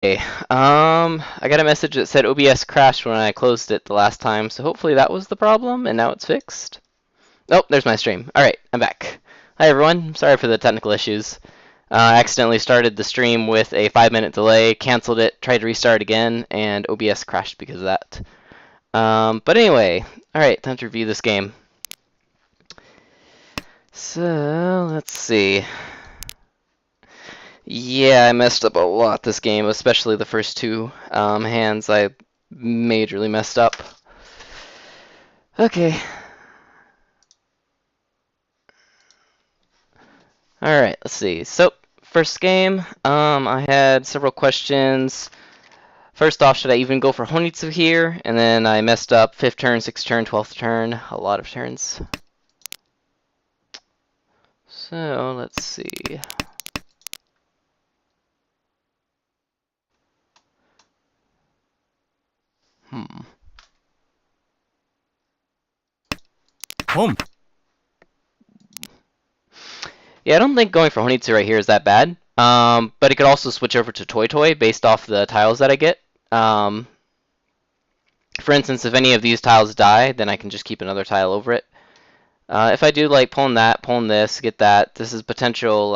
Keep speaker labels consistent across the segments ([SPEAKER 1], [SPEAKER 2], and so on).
[SPEAKER 1] Hey, I got a message that said OBS crashed when I closed it the last time, so hopefully that was the problem, and now it's fixed. Oh, there's my stream. Alright, I'm back. Hi everyone, sorry for the technical issues. I accidentally started the stream with a 5-minute delay, canceled it, tried to restart again, and OBS crashed because of that. But anyway, alright, time to review this game. So, let's see. Yeah, I messed up a lot this game, especially the first two hands. I majorly messed up. Okay. Alright, let's see. So, first game, I had several questions. First off, should I even go for Honitsu here? And then I messed up 5th turn, 6th turn, 12th turn. A lot of turns. So, let's see. Yeah, I don't think going for Honitsu right here is that bad. But it could also switch over to Toy Toy based off the tiles that I get. For instance, if any of these tiles die, then I can just keep another tile over it. If I do like pulling that, pulling this, get that, this is potential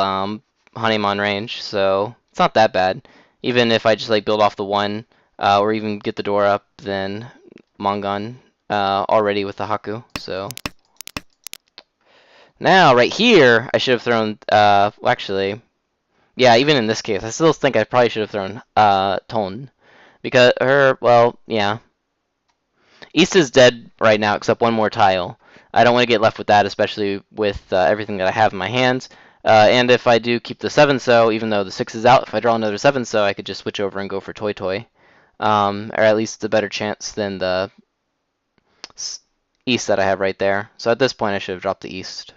[SPEAKER 1] Honeymon range, so it's not that bad. Even if I just like build off the one, or even get the door up, then Mongon already with the Haku. So now right here, I should have thrown. Well, actually, yeah, even in this case, I still think I probably should have thrown Ton because her. Well, yeah. East is dead right now except one more tile. I don't want to get left with that, especially with everything that I have in my hands. And if I do keep the 7-so, even though the 6 is out, if I draw another 7-so, I could just switch over and go for Toy Toy. Or at least a better chance than the East that I have right there. So at this point, I should have dropped the East.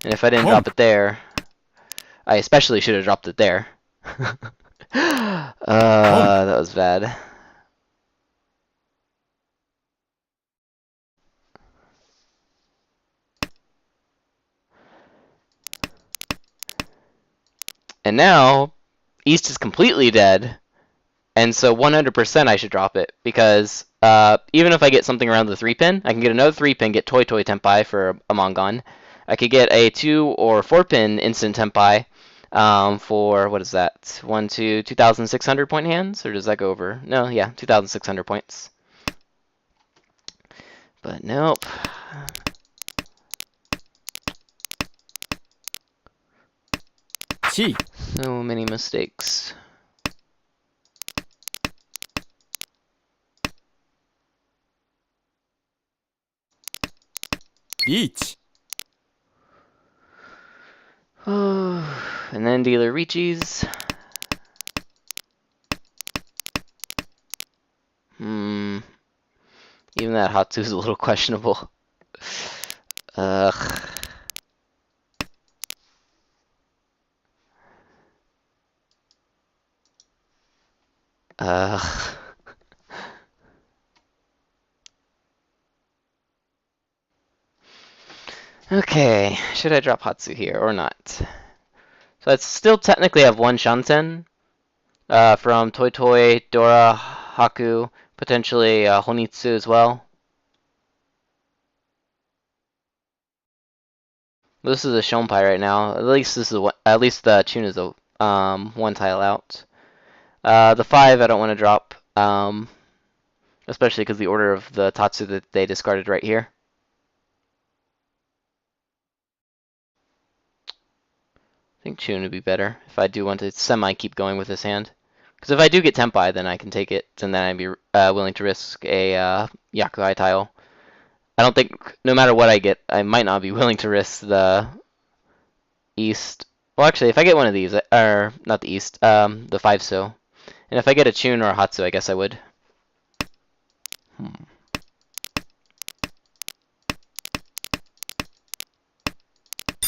[SPEAKER 1] And if I didn't drop it there, I especially should have dropped it there. That was bad. And now, East is completely dead, and so 100% I should drop it, because even if I get something around the 3-pin, I can get another 3-pin, get Toy Toy Tenpai for a Mongon. I could get a 2 or 4-pin instant Tenpai for, what is that, 2,600 point hands? Or does that go over? No, yeah, 2,600 points. But nope. So many mistakes. And then dealer reaches. Even that Hatsu is a little questionable. Ugh. Ugh. Okay, should I drop Hatsu here or not? So I still technically have one Shanten from Toy Toy, Dora, Haku, potentially Honitsu as well. This is a Shonpai right now. At least this is at least the tune is a one tile out. The 5 I don't want to drop, especially because the order of the Tatsu that they discarded right here. I think Chun would be better if I do want to semi keep going with this hand. Because if I do get Tenpai, then I can take it, and then I'd be willing to risk a Yakuhai tile. I don't think, no matter what I get, I might not be willing to risk the East. Well, actually, if I get one of these, or not the East, the 5-so. And if I get a Chun or a Hatsu, I guess I would.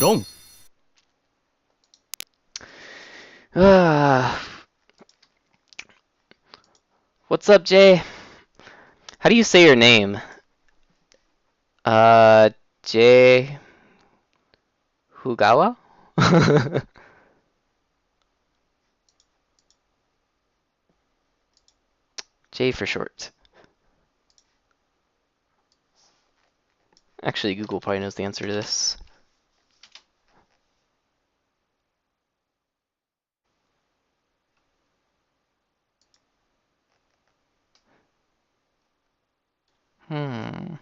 [SPEAKER 2] Wrong.
[SPEAKER 1] What's up, Jay? How do you say your name? Jay Hugawa? J for short. Actually, Google probably knows the answer to this. Hmm.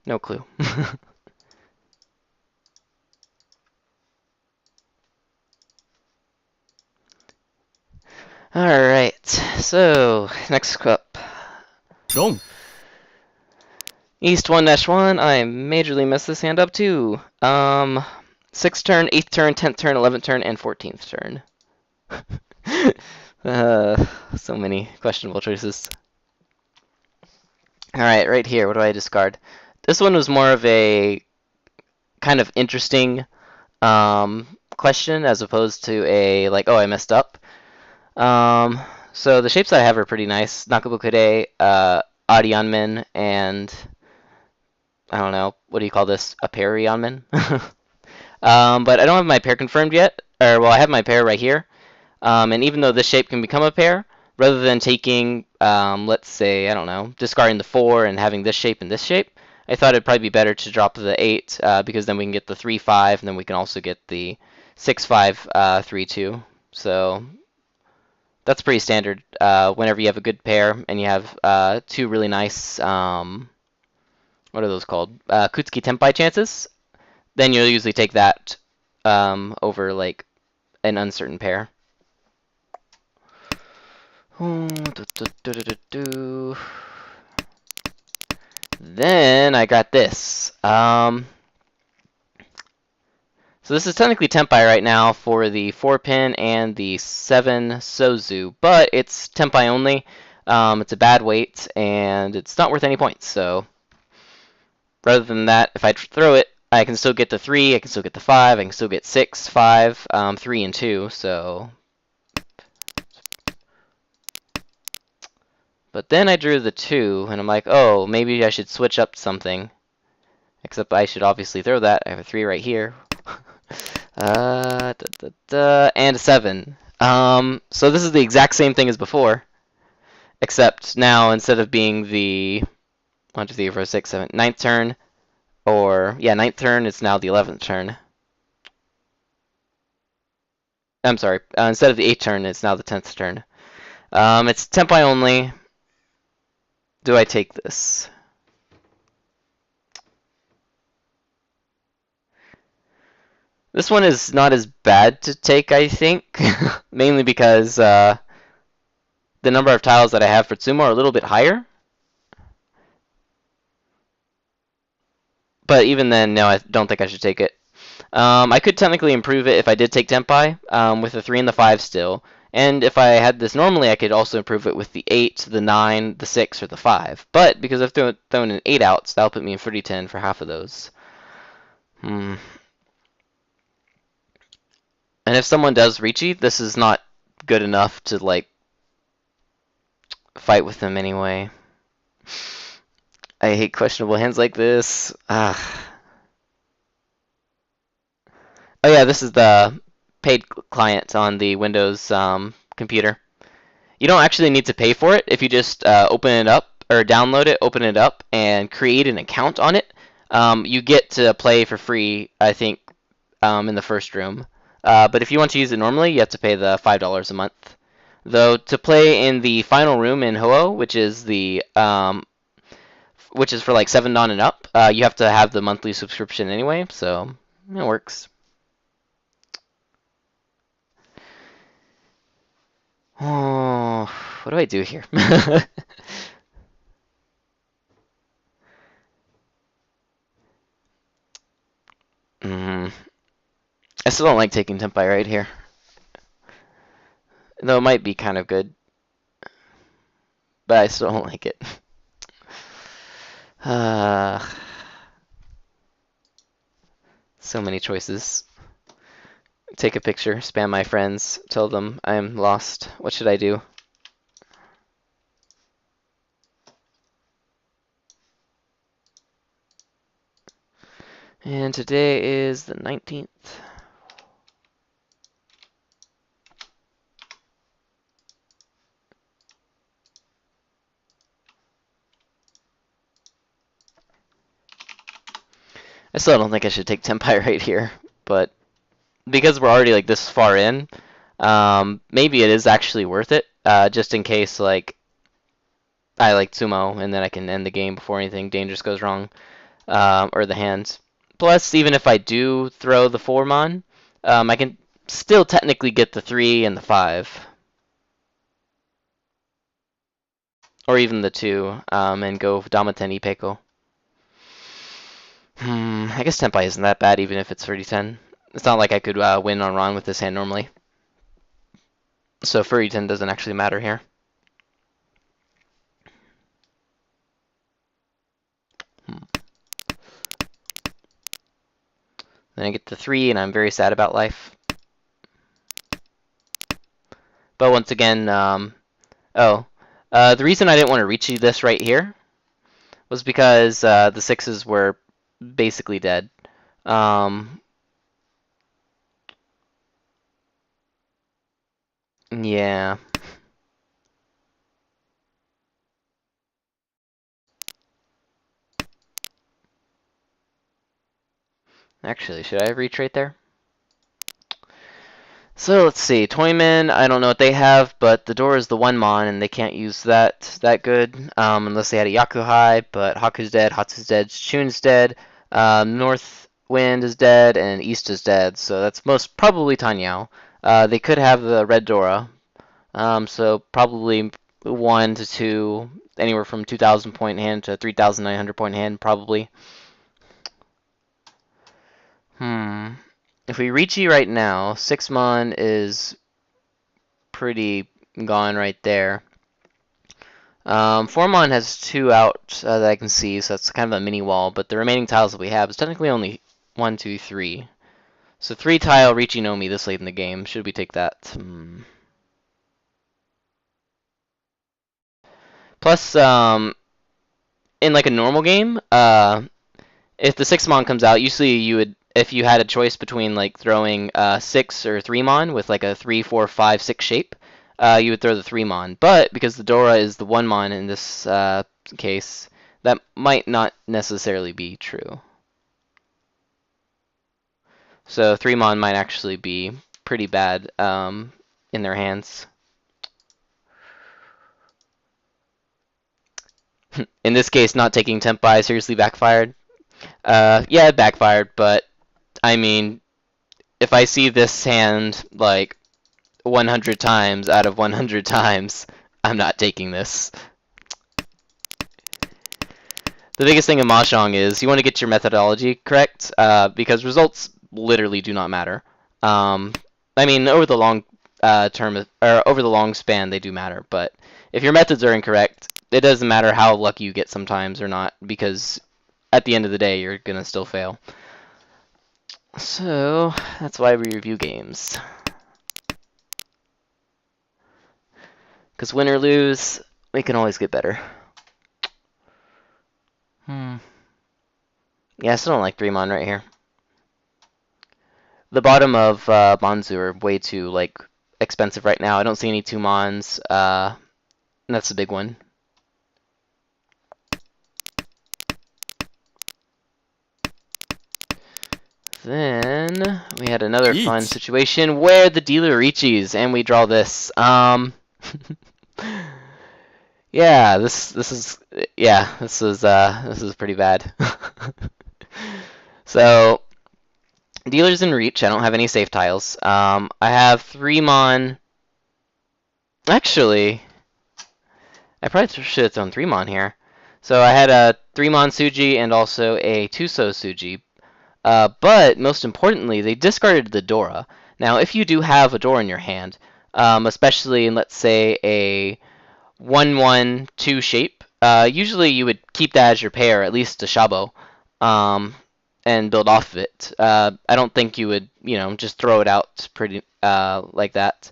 [SPEAKER 1] No clue. Alright, so next up.
[SPEAKER 2] Wrong.
[SPEAKER 1] East 1-1. I majorly messed this hand up too. 6th turn, 8th turn, 10th turn, 11th turn, and 14th turn. So many questionable choices. Alright, right here, what do I discard? This one was more of a kind of interesting question as opposed to a, like, oh, I messed up. Um, so the shapes that I have are pretty nice. Nakabukure, Arianmen, and I don't know, what do you call this? A Parionmen? But I don't have my pair confirmed yet. Or, well, I have my pair right here. And even though this shape can become a pair, rather than taking, let's say, I don't know, discarding the 4 and having this shape and this shape, I thought it'd probably be better to drop the 8, because then we can get the 3-5, and then we can also get the 6-5, 3-2. So that's pretty standard whenever you have a good pair and you have two really nice, what are those called? Kutsuki Tenpai chances. Then you'll usually take that over like an uncertain pair. Then I got this. So this is technically Tenpai right now for the 4-pin and the 7 Sozu, but it's Tenpai only. It's a bad weight, and it's not worth any points, so rather than that, if I throw it, I can still get the 3, I can still get the 5, I can still get 6, 5, 3, and 2, so... But then I drew the 2, and I'm like, oh, maybe I should switch up something. Except I should obviously throw that. I have a 3 right here. And a 7. So this is the exact same thing as before, except now instead of being the 1, 2, 3, 4, 6, 7, ninth turn, or yeah, ninth turn, it's now the 11th turn. I'm sorry. Instead of the 8th turn, it's now the 10th turn. It's Tenpai only. Do I take this? This one is not as bad to take, I think, mainly because the number of tiles that I have for Tsumo are a little bit higher. But even then, no, I don't think I should take it. I could technically improve it if I did take Tenpai with the 3 and the 5 still. And if I had this normally, I could also improve it with the 8, the 9, the 6, or the 5. But because I've thrown an 8 out, so that'll put me in 30-10 for half of those. And if someone does Riichi, this is not good enough to, like, fight with them anyway. I hate questionable hands like this. Ah. Oh yeah, this is the paid client on the Windows computer. You don't actually need to pay for it if you just open it up or download it, open it up, and create an account on it. You get to play for free, I think, in the first room. But if you want to use it normally, you have to pay the $5 a month. Though to play in the final room in Ho-Oh, which is for like 7 non and up, you have to have the monthly subscription anyway, so it works. Oh, what do I do here? mm, I still don't like taking Tenpai right here. Though it might be kind of good. But I still don't like it. Uh, so many choices. Take a picture, spam my friends, tell them I'm lost. What should I do? And today is the 19th. I still don't think I should take Tenpai right here, but because we're already like this far in, maybe it is actually worth it, just in case like I like Sumo and then I can end the game before anything dangerous goes wrong, or the hands. Plus, even if I do throw the 4-mon, I can still technically get the 3 and the 5. Or even the 2, and go Damaten Ipeko. I guess Tenpai isn't that bad even if it's 30-10. It's not like I could win on Ron with this hand normally. So 30-10 doesn't actually matter here. Then I get the 3 and I'm very sad about life. But once again, the reason I didn't want to reach this right here was because the 6s were basically dead. Yeah. Actually, should I reach right there? So let's see. Toyman, I don't know what they have, but the door is the 1-mon, and they can't use that good unless they had a Yakuhai. But Haku's dead, Hatsu's dead, Shun's dead, North Wind is dead, and East is dead. So that's most probably Tanyao. They could have the Red Dora, so probably 1 to 2, anywhere from 2,000 point hand to 3,900 point hand, probably. If we reach E right now, 6-mon is pretty gone right there. 4-mon has 2 out that I can see, so that's kind of a mini wall, but the remaining tiles that we have is technically only 1, 2, 3. So 3 tile reaching Omi this late in the game. Should we take that? Plus, in like a normal game, if the 6-mon comes out, usually you would, if you had a choice between like throwing 6 or 3-mon with like a 3, 4, 5, 6 shape, you would throw the 3-mon. But because the Dora is the 1-mon in this case, that might not necessarily be true. So 3-mon might actually be pretty bad in their hands. In this case, not taking Tempai seriously backfired. Yeah, it backfired, but I mean, if I see this hand like 100 times out of 100 times, I'm not taking this. The biggest thing in Mahjong is you want to get your methodology correct, because results literally do not matter. I mean, over the long term, or over the long span, they do matter. But if your methods are incorrect, it doesn't matter how lucky you get sometimes or not, because at the end of the day, you're gonna still fail. So that's why we review games. Because win or lose, we can always get better. Yeah, I still don't like 3-mon right here. The bottom of Monzu are way too like expensive right now. I don't see any 2-mons. That's a big one. Then we had another fun
[SPEAKER 2] Eat.
[SPEAKER 1] situation where the dealer reaches and we draw this. Yeah, this is pretty bad. So dealer's in reach. I don't have any safe tiles. I have 3-mon. Actually, I probably should have thrown 3-mon here. So I had a 3-mon Suji and also a Tuso Suji. But most importantly, they discarded the Dora. Now, if you do have a Dora in your hand, especially in, let's say, a 1-1-2 shape, usually you would keep that as your pair, at least a Shabo, and build off of it. I don't think you would, just throw it out pretty like that.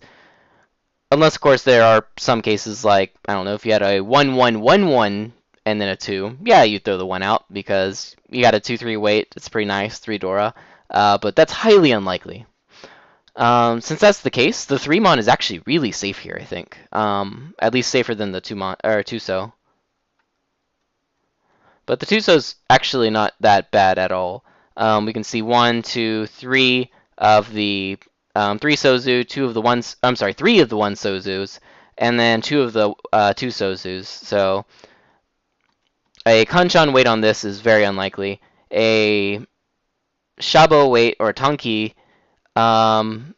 [SPEAKER 1] Unless, of course, there are some cases like, I don't know, if you had a 1-1-1-1 and then a 2, yeah, you throw the 1 out because you got a 2-3 weight. It's pretty nice, 3 Dora. But that's highly unlikely. Since that's the case, the 3-mon is actually really safe here, I think. At least safer than the 2-mon or 2-so. But the 2-so's actually not that bad at all. We can see one, two, three of the three Sozu, two of the ones. I'm sorry, three of the one Sozus, and then two of the two Sozus. So a Kanchan weight on this is very unlikely. A Shabo weight or Tanki um,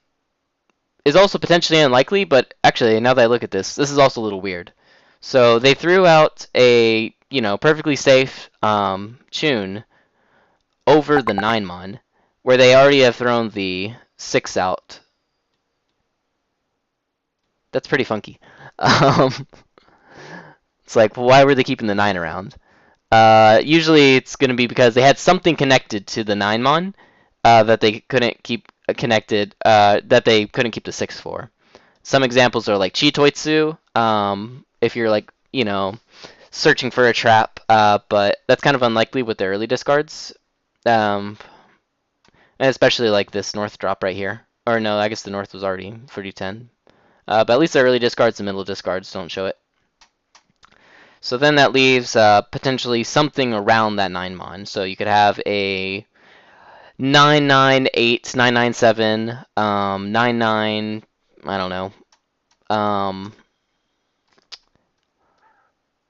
[SPEAKER 1] is also potentially unlikely, but actually, now that I look at this, this is also a little weird. So they threw out a perfectly safe Chun over the 9-mon, where they already have thrown the 6 out. That's pretty funky. Um, it's like, why were they keeping the 9 around? Usually it's going to be because they had something connected to the 9-mon that they couldn't keep connected, that they couldn't keep the 6 for. Some examples are like Chitoitsu, if you're like, searching for a trap, but that's kind of unlikely with the early discards. Um, and especially like this north drop right here. Or no, I guess the north was already 3010. But at least the early discards, the middle discards don't show it. So then that leaves potentially something around that 9-mon. So you could have a 998, 997, 99, I don't know,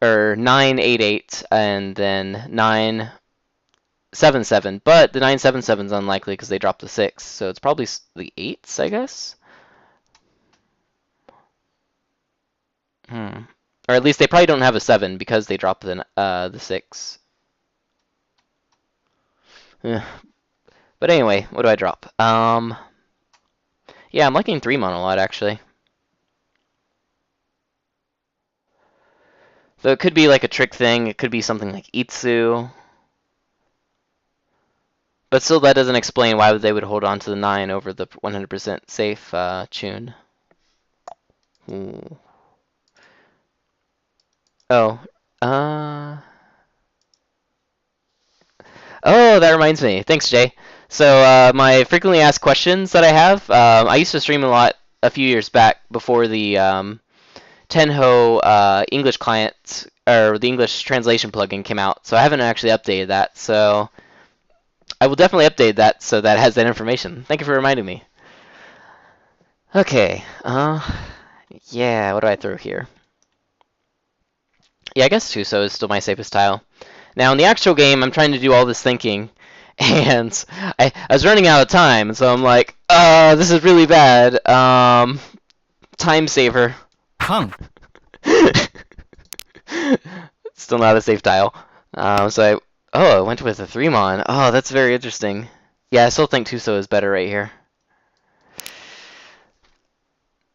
[SPEAKER 1] or 988, and then 977. But the 977 is unlikely because they dropped the 6. So it's probably the 8s, I guess. Or at least they probably don't have a 7 because they dropped the 6. But anyway, what do I drop? Yeah, I'm liking 3-mon a lot, actually. So it could be like a trick thing. It could be something like Itsu. But still, that doesn't explain why they would hold on to the 9 over the 100% safe Chun. Ooh. Oh. Uh... Oh, that reminds me. Thanks, Jay. So my frequently asked questions that I have, I used to stream a lot a few years back before the Tenhou English client or the English translation plugin came out. So I haven't actually updated that. So I will definitely update that so that has that information. Thank you for reminding me. Okay. Yeah. What do I throw here? Yeah, I guess Tuso is still my safest tile. Now, in the actual game, I'm trying to do all this thinking, and I was running out of time, so I'm like, this is really bad. Time saver.
[SPEAKER 2] Kang.
[SPEAKER 1] Still not a safe tile. I went with a 3-mon. Oh, that's very interesting. Yeah, I still think Tuso is better right here.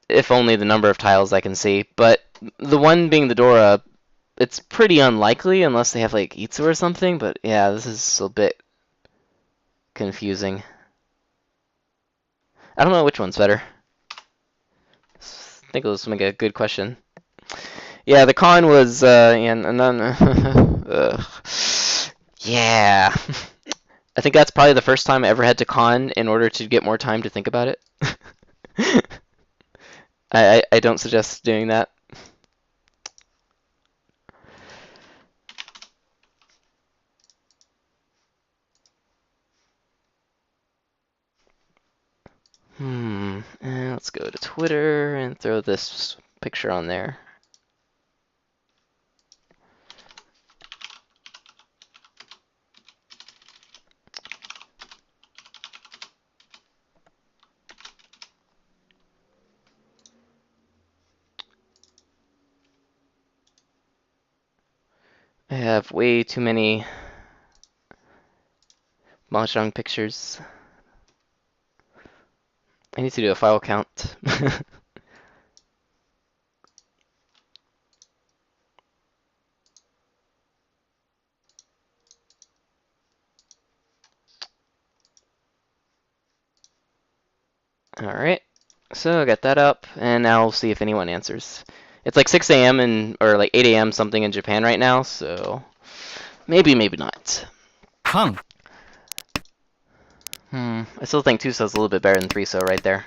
[SPEAKER 1] If only the number of tiles I can see. But the one being the Dora, it's pretty unlikely unless they have like Itsu or something. But yeah, this is a bit confusing. I don't know which one's better. I think this will make a good question. Yeah, the con was yeah. I think that's probably the first time I ever had to con in order to get more time to think about it. I don't suggest doing that. Let's go to Twitter and throw this picture on there. I have way too many Mahjong pictures. I need to do a file count. Alright, so I got that up, and now we'll see if anyone answers. It's like 6 a.m. or like 8 a.m. something in Japan right now, so maybe, maybe not.
[SPEAKER 2] Kang.
[SPEAKER 1] I still think 2-so's a little bit better than 3-so right there.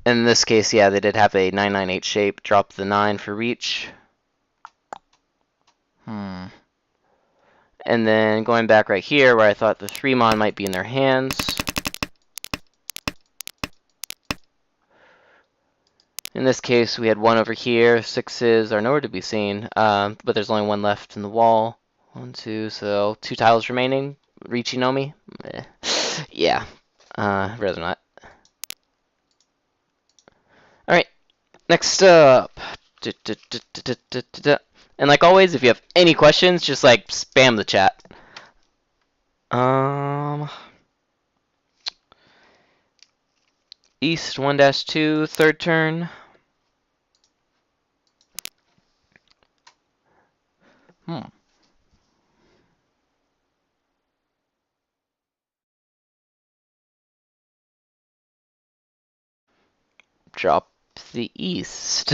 [SPEAKER 1] In this case, yeah, they did have a 998 shape, drop the 9 for reach. And then going back right here where I thought the 3-mon might be in their hands. In this case, we had one over here. 6s are nowhere to be seen, but there's only one left in the wall. 1, 2, so 2 tiles remaining. Richinomi? Yeah, rather not. Alright, next up. And like always, if you have any questions, just like spam the chat. East 1-2, third turn. Drop the East.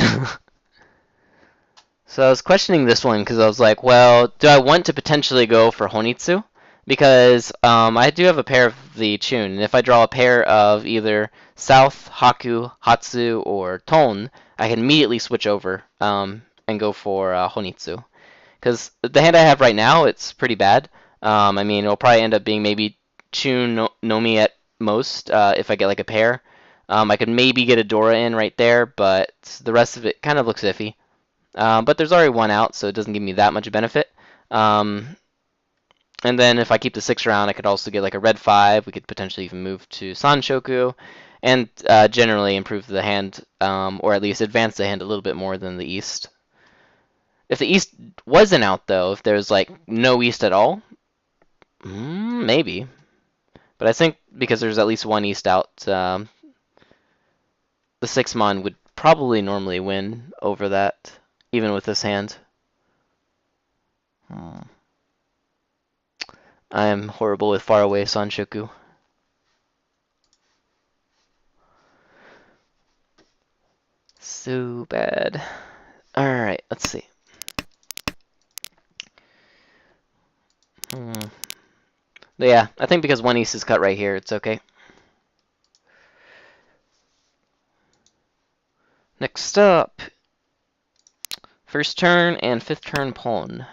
[SPEAKER 1] So I was questioning this one because I was like, well, do I want to potentially go for Honitsu? Because I do have a pair of the Chun, and if I draw a pair of either South, Haku, Hatsu, or Ton, I can immediately switch over and go for Honitsu. Because the hand I have right now, it's pretty bad. I mean, it'll probably end up being maybe Chun no Mi at most if I get like a pair. I could maybe get a Dora in right there, but the rest of it kind of looks iffy. But there's already one out, so it doesn't give me that much benefit. And then if I keep the 6 around, I could also get like a red 5. We could potentially even move to Sanshoku, and generally improve the hand, or at least advance the hand a little bit more than the East. If the East wasn't out, though, if there's like no East at all, maybe. But I think because there's at least one East out, the 6-mon would probably normally win over that, even with this hand. I am horrible with faraway Sanshoku. So bad. Alright, let's see. But yeah, I think because one East is cut right here, it's okay. Next up, first turn and 5th turn pawn.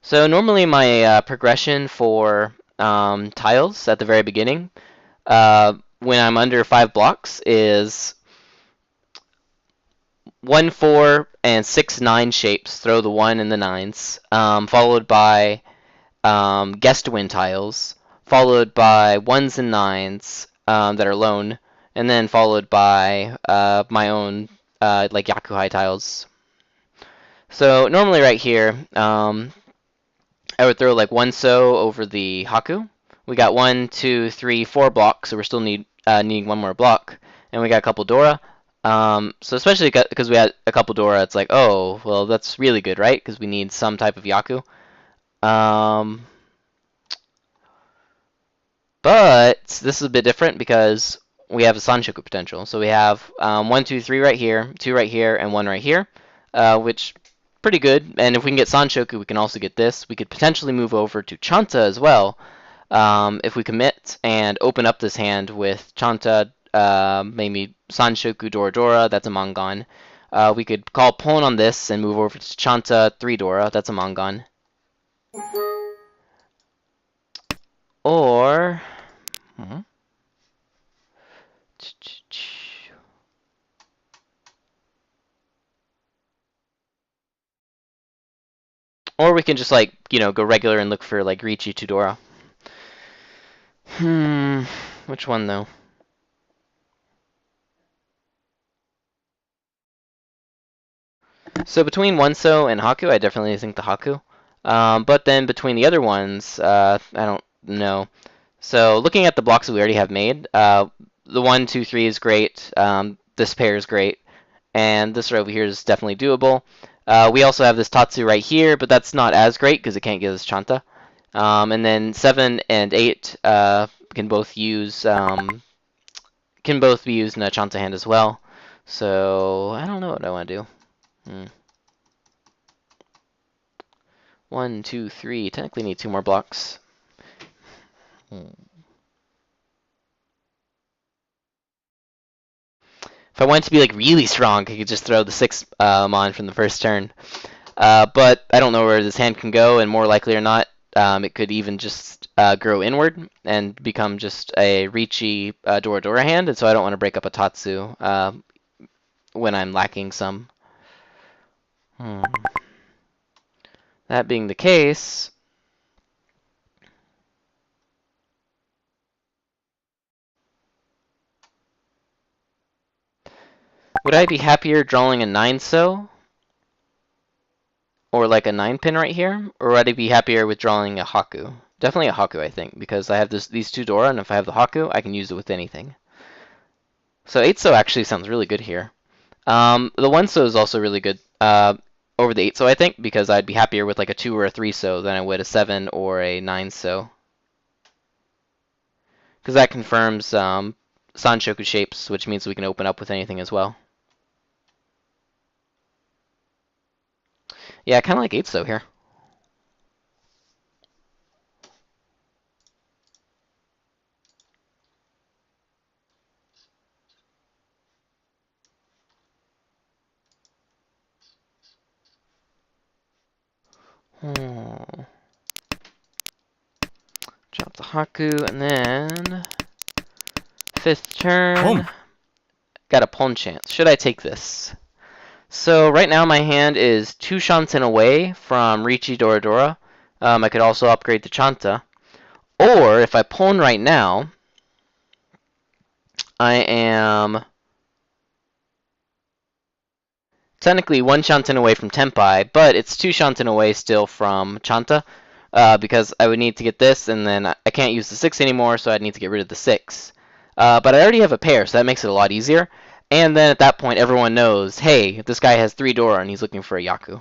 [SPEAKER 1] So normally my progression for tiles at the very beginning, when I'm under 5 blocks, is 1, 4, and 6, 9 shapes. Throw the 1 and the 9s, followed by guest win tiles, followed by 1s and 9s that are lone, and then followed by my own like Yakuhai tiles. So normally right here, I would throw like 1 so over the Haku. We got 1, 2, 3, 4 blocks, so we're still needing 1 more block, and we got a couple Dora. So especially because we had a couple Dora, it's like, oh, well, that's really good, right? Because we need some type of Yaku. But this is a bit different because we have a Sanshoku potential. So we have 1, 2, 3 right here, 2 right here, and 1 right here, which pretty good. And if we can get Sanshoku, we can also get this. We could potentially move over to Chanta as well if we commit and open up this hand with Chanta, maybe Sanshoku Dora Dora, that's a Mangan. We could call Pon on this and move over to Chanta 3 Dora, that's a Mangan. Or... Or we can just like, go regular and look for like Riichi Tudora. Which one though? So between Onso and Haku, I definitely think the Haku. But then between the other ones, I don't know. So looking at the blocks that we already have made, the 1, 2, 3 is great. This pair is great. And this right over here is definitely doable. We also have this Tatsu right here, but that's not as great because it can't give us Chanta. And then 7 and 8 can both be used in a Chanta hand as well. So I don't know what I want to do. 1, 2, 3. Technically need 2 more blocks. If I wanted to be like really strong, I could just throw the 6 on from the first turn. But I don't know where this hand can go, and more likely or not, it could even just grow inward and become just a Ricci Dora Dora hand, and so I don't want to break up a Tatsu when I'm lacking some. That being the case, would I be happier drawing a 9-so? Or like a 9-pin right here? Or would I be happier with drawing a Haku? Definitely a Haku, I think, because I have these 2 Dora, and if I have the Haku, I can use it with anything. So 8-so actually sounds really good here. The 1-so is also really good over the 8-so, I think, because I'd be happier with like a 2 or a 3-so than I would a 7 or a 9-so. Because that confirms Sanshoku shapes, which means we can open up with anything as well. Yeah, I kind of like 8-so here. Drop the Haku, and then 5th turn. Got a Pon chance. Should I take this? So right now my hand is 2 Shanten away from Ricci Dora Dora. I could also upgrade to Chanta. Or if I Pon right now, I am technically 1 Shanten away from Tenpai, but it's 2 Shanten away still from Chanta, because I would need to get this, and then I can't use the 6 anymore, so I'd need to get rid of the 6. But I already have a pair, so that makes it a lot easier. And then at that point, everyone knows, hey, this guy has 3 Dora, and he's looking for a Yaku.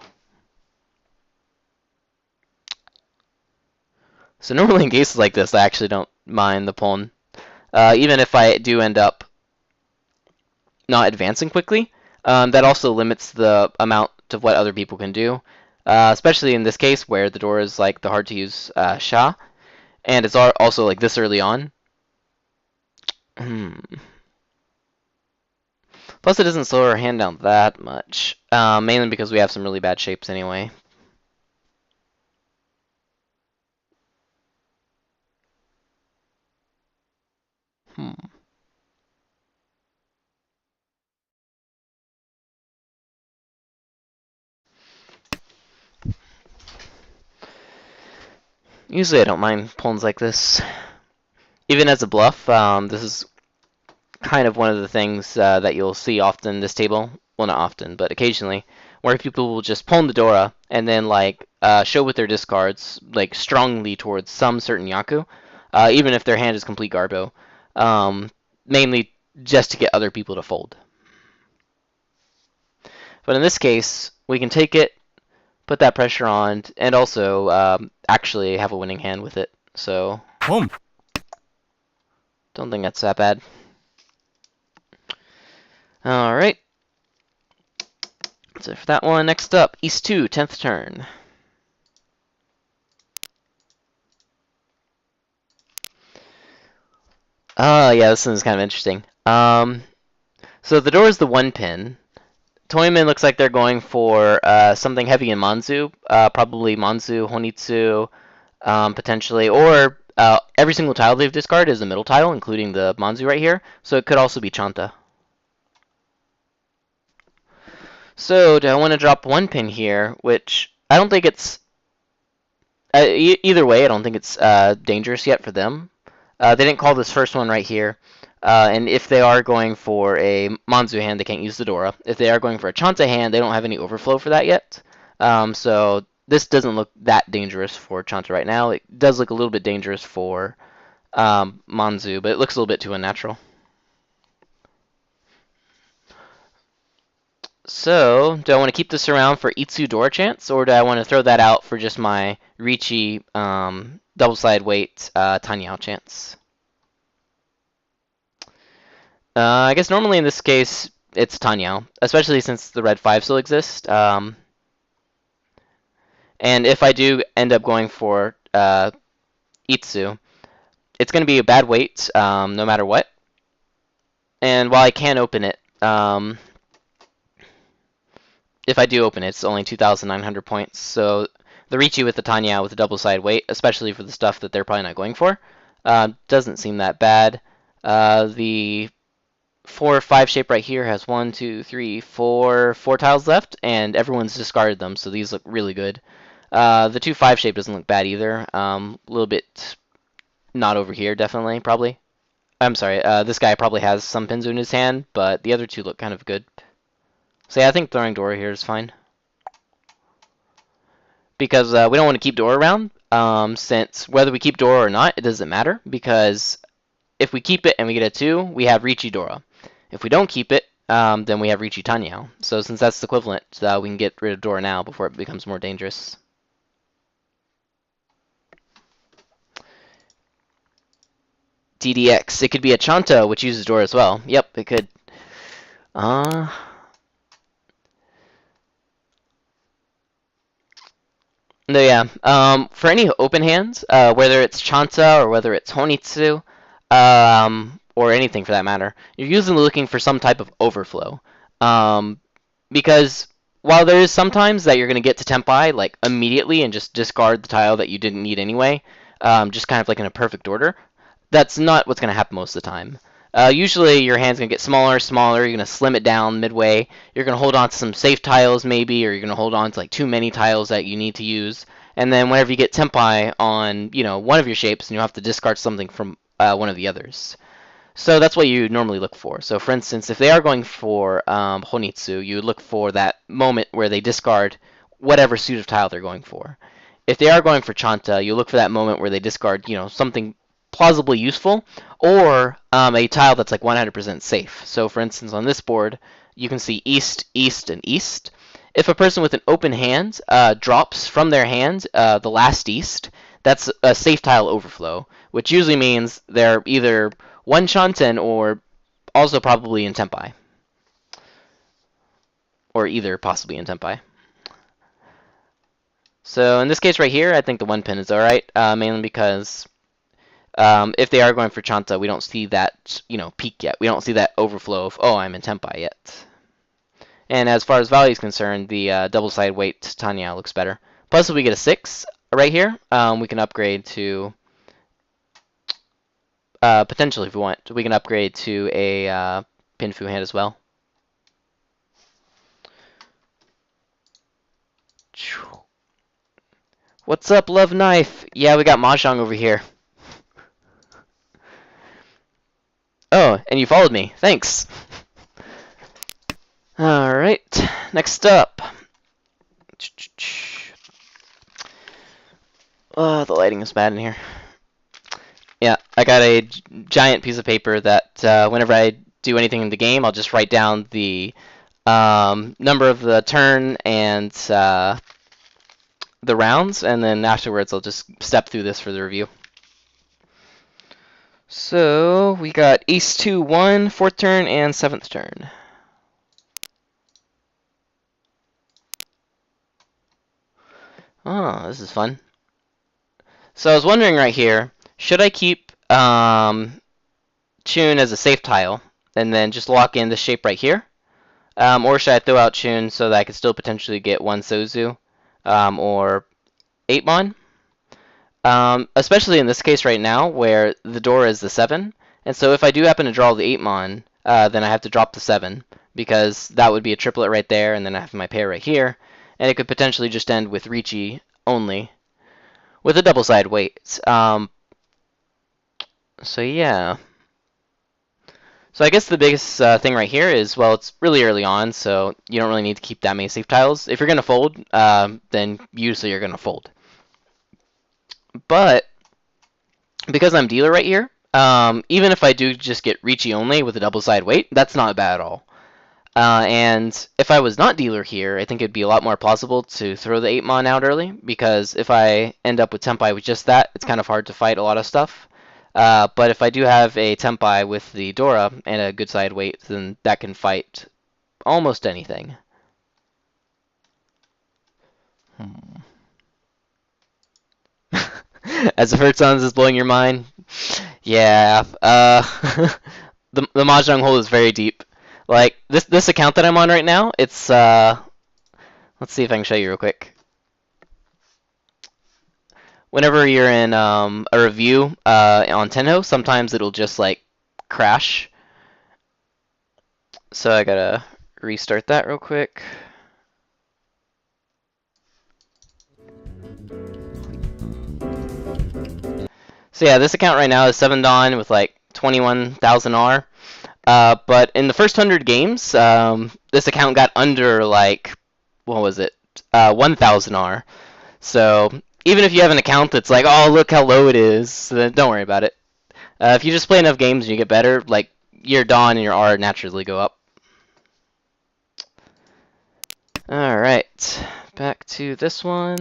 [SPEAKER 1] So normally in cases like this, I actually don't mind the Pon. Even if I do end up not advancing quickly, that also limits the amount of what other people can do. Especially in this case where the door is like the hard to use Sha, and it's also like this early on. Plus it doesn't slow our hand down that much, mainly because we have some really bad shapes anyway. Usually I don't mind pawns like this. Even as a bluff, this is kind of one of the things that you'll see often in this table. Well, not often, but occasionally, where people will just pawn the Dora and then like show with their discards like strongly towards some certain Yaku, even if their hand is complete Garbo, mainly just to get other people to fold. But in this case, we can take it, put that pressure on, and also actually have a winning hand with it. So don't think that's that bad. Alright. So for that one, next up, East 2, 10th turn. Yeah, this one's kind of interesting. So the door is the 1-pin. Toyman looks like they're going for something heavy in Manzu, probably Manzu, Honitsu, potentially, or every single tile they've discarded is a middle tile, including the Manzu right here, so it could also be Chanta. So do I want to drop 1-pin here, which I don't think it's... either way, I don't think it's dangerous yet for them. They didn't call this first one right here. And if they are going for a Manzu hand, they can't use the Dora. If they are going for a Chanta hand, they don't have any overflow for that yet. So this doesn't look that dangerous for Chanta right now. It does look a little bit dangerous for Manzu, but it looks a little bit too unnatural. So, do I want to keep this around for Itsu Dora chance, or do I want to throw that out for just my Ricci double-sided weight Tanyao chance? I guess normally in this case, it's Tanyao, especially since the red 5 still exists. And if I do end up going for Itsu, it's going to be a bad weight no matter what. And while I can open it, If I do open it, it's only 2,900 points. So the Ricci with the Tanya with the double side weight, especially for the stuff that they're probably not going for, doesn't seem that bad. The 4-5 shape right here has 1, 2, 3, 4 tiles left, and everyone's discarded them, so these look really good. The 2-5 shape doesn't look bad either. A little bit not over here, definitely, probably. I'm sorry, this guy probably has some Pinzu in his hand, but the other two look kind of good. So yeah, I think throwing Dora here is fine. Because we don't want to keep Dora around, since whether we keep Dora or not, it doesn't matter, because if we keep it and we get a 2, we have Ricci Dora. If we don't keep it, then we have Ricci Tanyao. So since that's the equivalent, we can get rid of Dora now before it becomes more dangerous. DDX. It could be a Chanto, which uses Dora as well. Yep, it could. No, yeah. For any open hands, whether it's Chanta or whether it's Honitsu, or anything for that matter, you're usually looking for some type of overflow. Because while there is sometimes that you're going to get to Tempai like immediately and just discard the tile that you didn't need anyway, just kind of like in a perfect order, that's not what's going to happen most of the time. Usually your hand's going to get smaller, smaller, you're going to slim it down midway, you're going to hold on to some safe tiles maybe, or you're going to hold on to like too many tiles that you need to use, and then whenever you get Tempai on, one of your shapes, and you'll have to discard something from one of the others. So that's what you normally look for. So for instance, if they are going for Honitsu, you would look for that moment where they discard whatever suit of tile they're going for. If they are going for Chanta, you look for that moment where they discard, something plausibly useful, or a tile that's like 100% safe. So for instance, on this board, you can see East, East, and East. If a person with an open hand drops from their hand the last East, that's a safe tile overflow, which usually means they're either one Shanten or also probably in Tempai. Or either possibly in Tempai. So in this case right here, I think the one pin is alright, mainly because if they are going for Chanta, we don't see that, peak yet. We don't see that overflow of, oh, I'm in Tempai yet. And as far as value is concerned, the double-side weight Tanya looks better. Plus, if we get a 6 right here, we can upgrade to, potentially if we want, we can upgrade to a Pinfu hand as well. What's up, Love Knife? Yeah, we got Mahjong over here. Oh, and you followed me. Thanks. Alright, next up. Oh, the lighting is bad in here. Yeah, I got a giant piece of paper that whenever I do anything in the game, I'll just write down the number of the turn and the rounds, and then afterwards I'll just step through this for the review. So we got Ace 2, 1, 4th turn, and 7th turn. Oh, this is fun. So I was wondering right here, should I keep Chun as a safe tile and then just lock in the shape right here? Or should I throw out Chun so that I could still potentially get one Sozu or 8-mon? Especially in this case right now where the door is the 7. And so if I do happen to draw the 8-mon, then I have to drop the 7 because that would be a triplet right there, and then I have my pair right here. And it could potentially just end with Ricci only with a double-side weight. So yeah. So I guess the biggest thing right here is, well, it's really early on, so you don't really need to keep that many safe tiles. If you're going to fold, then usually you're going to fold. But because I'm dealer right here, even if I do just get Ricci only with a double-side weight, that's not bad at all. And if I was not dealer here, I think it'd be a lot more plausible to throw the 8-mon out early, because if I end up with Tempai with just that, it's kind of hard to fight a lot of stuff. But if I do have a Tempai with the Dora and a good side weight, then that can fight almost anything. As if Sounds is blowing your mind. Yeah, the Mahjong hole is very deep. Like this account that I'm on right now, it's let's see if I can show you real quick. Whenever you're in a review on Tenhou, sometimes it'll just like crash. So I gotta restart that real quick. So yeah, this account right now is 7 Dawn with like 21,000 R. But in the first 100 games, this account got under like, what was it, 1,000 R. So even if you have an account that's like, oh, look how low it is, then don't worry about it. If you just play enough games and you get better, like your Dawn and your R naturally go up. Alright, back to this one.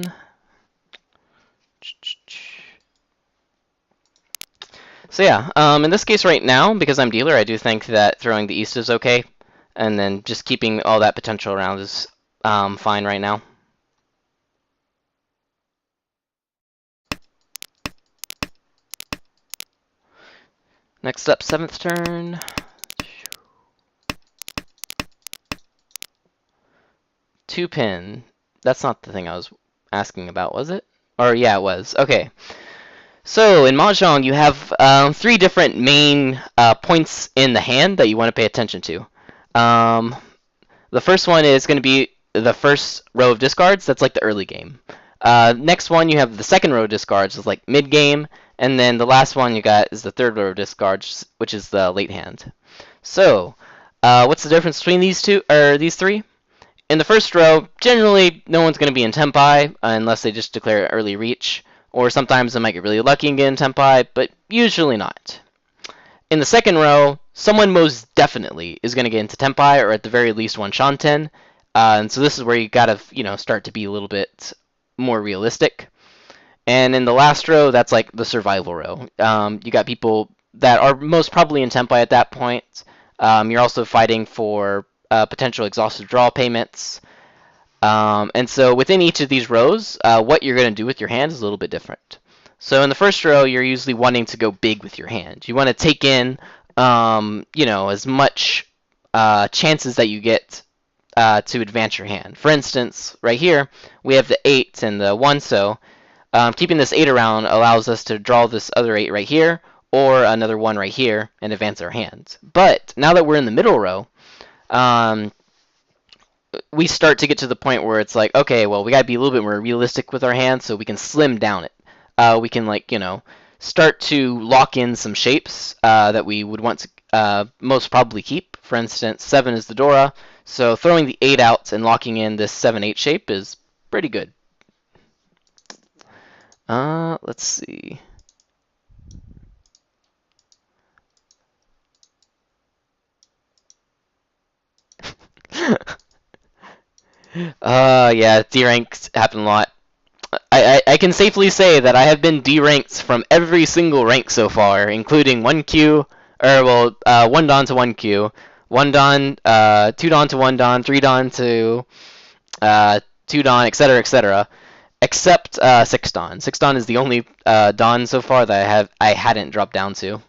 [SPEAKER 1] So yeah, in this case right now, because I'm dealer, I do think that throwing the east is okay. And then just keeping all that potential around is fine right now. Next up, 7th turn. Two pin. That's not the thing I was asking about, was it? Or yeah, it was. Okay. So in Mahjong, you have 3 different main points in the hand that you want to pay attention to. The first one is going to be the first row of discards. That's like the early game. Next one, you have the second row of discards, is like mid game, and then the last one you got is the third row of discards, which is the late hand. So, what's the difference between these two or these 3? In the first row, generally no one's going to be in tempi unless they just declare early reach, or sometimes they might get really lucky and get in tempi, but usually not. In the second row, someone most definitely is going to get into tempi, or at the very least one shanten, and so this is where you gotta start to be a little bit more realistic. And in the last row, that's like the survival row. You got people that are most probably in tempi at that point. You're also fighting for potential exhaustive draw payments. And so within each of these rows, what you're going to do with your hand is a little bit different. So in the first row, you're usually wanting to go big with your hand. You want to take in, as much chances that you get to advance your hand. For instance, right here, we have the 8 and the 1, so keeping this 8 around allows us to draw this other 8 right here, or another 1 right here, and advance our hand. But now that we're in the middle row, we start to get to the point where it's like, okay, well, we got to be a little bit more realistic with our hands so we can slim down it. We can, start to lock in some shapes that we would want to most probably keep. For instance, 7 is the Dora, so throwing the 8 out and locking in this 7-8 shape is pretty good. Let's see. Yeah, D ranks happen a lot. I can safely say that I have been D ranked from every single rank so far, including 1Q, 1 Dawn to 1Q, 1 Dawn, 2 Dawn to 1 Dawn, 3 Dawn to 2 Dawn, etc., etc., except 6 Dawn. 6 Dawn is the only Dawn so far that I hadn't dropped down to.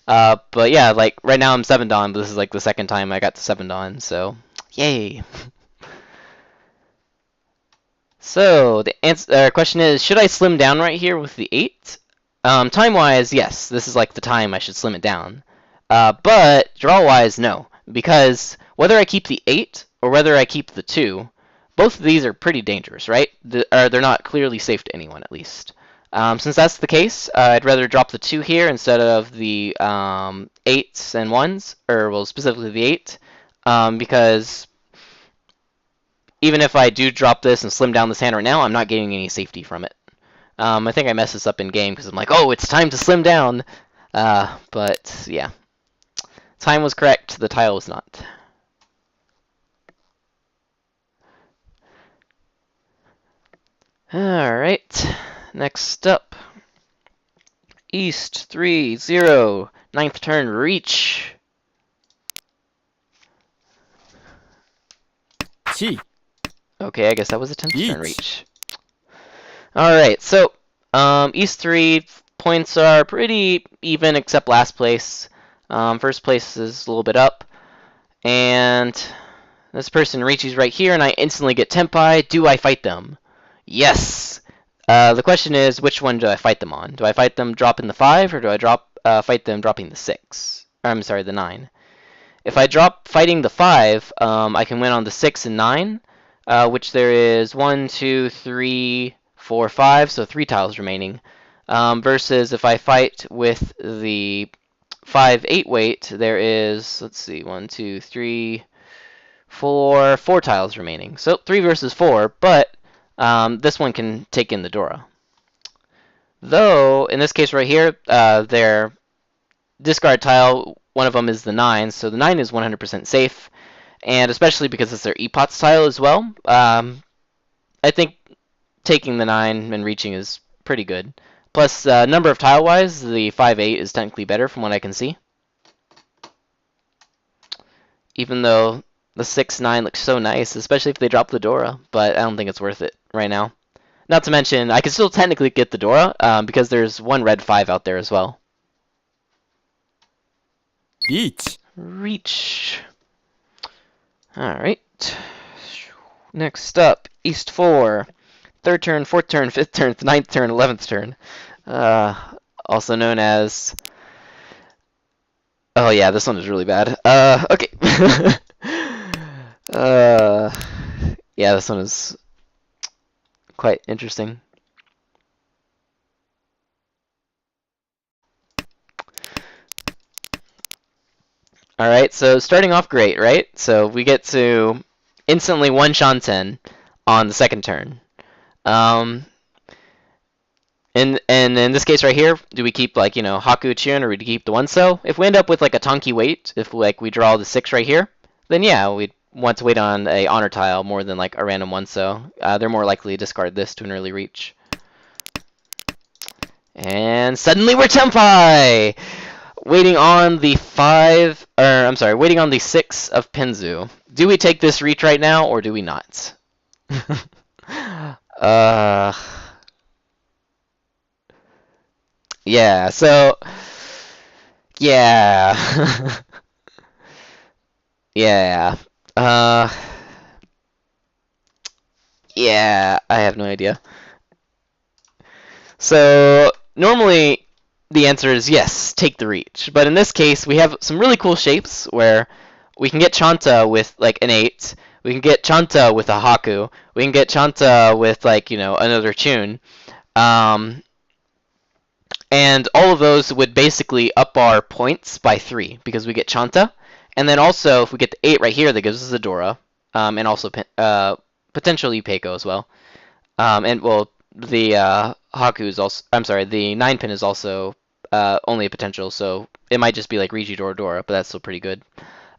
[SPEAKER 1] But yeah, like right now I'm 7 Dawn, but this is like the second time I got to 7 Dawn, so yay. So the question is, should I slim down right here with the 8? Time-wise, yes, this is like the time I should slim it down. But draw-wise, no, because whether I keep the 8 or whether I keep the 2, both of these are pretty dangerous, right? They're not clearly safe to anyone, at least. Since that's the case, I'd rather drop the 2 here instead of the 8s and 1s, or well, specifically the 8, because even if I do drop this and slim down this hand right now, I'm not getting any safety from it. I think I messed this up in game because I'm like, oh, it's time to slim down. But yeah, time was correct, the tile was not. Alright, next up. East 3-0, 9th turn reach.
[SPEAKER 2] T.
[SPEAKER 1] Okay, I guess that was a 10th turn reach. Alright, so East 3 points are pretty even except last place. First place is a little bit up. And this person reaches right here, and I instantly get Tenpai. Do I fight them? Yes! The question is, which one do I fight them on? Do I fight them dropping the 5, or do I fight them dropping the 6? I'm sorry, the 9. If I drop fighting the 5, I can win on the 6 and 9, which there is 1, 2, 3, 4, 5, so 3 tiles remaining. Versus if I fight with the 5, 8 weight, there is, let's see, 1, 2, 3, 4 tiles remaining. So 3 versus 4, but this one can take in the Dora. Though, in this case right here, their discard tile, one of them is the 9, so the 9 is 100% safe, and especially because it's their Epots tile as well, I think taking the 9 and reaching is pretty good. Plus, number of tile-wise, the 5-8 is technically better from what I can see. Even though the 6-9 looks so nice, especially if they drop the Dora, but I don't think it's worth it right now. Not to mention, I can still technically get the Dora, because there's one red 5 out there as well.
[SPEAKER 2] Reach.
[SPEAKER 1] Reach. Alright. Next up, East 4. 3rd turn, 4th turn, 5th turn, 9th turn, 11th turn. Also known as... Oh yeah, this one is really bad. Okay. Yeah, this one is quite interesting. Alright, so starting off great, right? So we get to instantly one Shanten on the 2nd turn. And in this case right here, do we keep like, Haku Chun, or do we keep the One-So? If we end up with like a Tonki wait, if like we draw the 6 right here, then yeah, we'd want to wait on a honor tile more than like a random One-So. They're more likely to discard this to an early reach. And suddenly we're Tenpai! Waiting on the 5, or I'm sorry, waiting on the 6 of Penzu. Do we take this reach right now, or do we not? Yeah, so, yeah. Yeah. Yeah, I have no idea. So, normally the answer is yes, take the reach. But in this case, we have some really cool shapes where we can get Chanta with like an 8, we can get Chanta with a Haku, we can get Chanta with like, another Chun. And all of those would basically up our points by 3 because we get Chanta. And then also, if we get the 8 right here, that gives us a Dora. And also potentially Peiko as well. And well, the Haku is also, I'm sorry, the 9 pin is also only a potential, so it might just be like Rigi Dora, but that's still pretty good.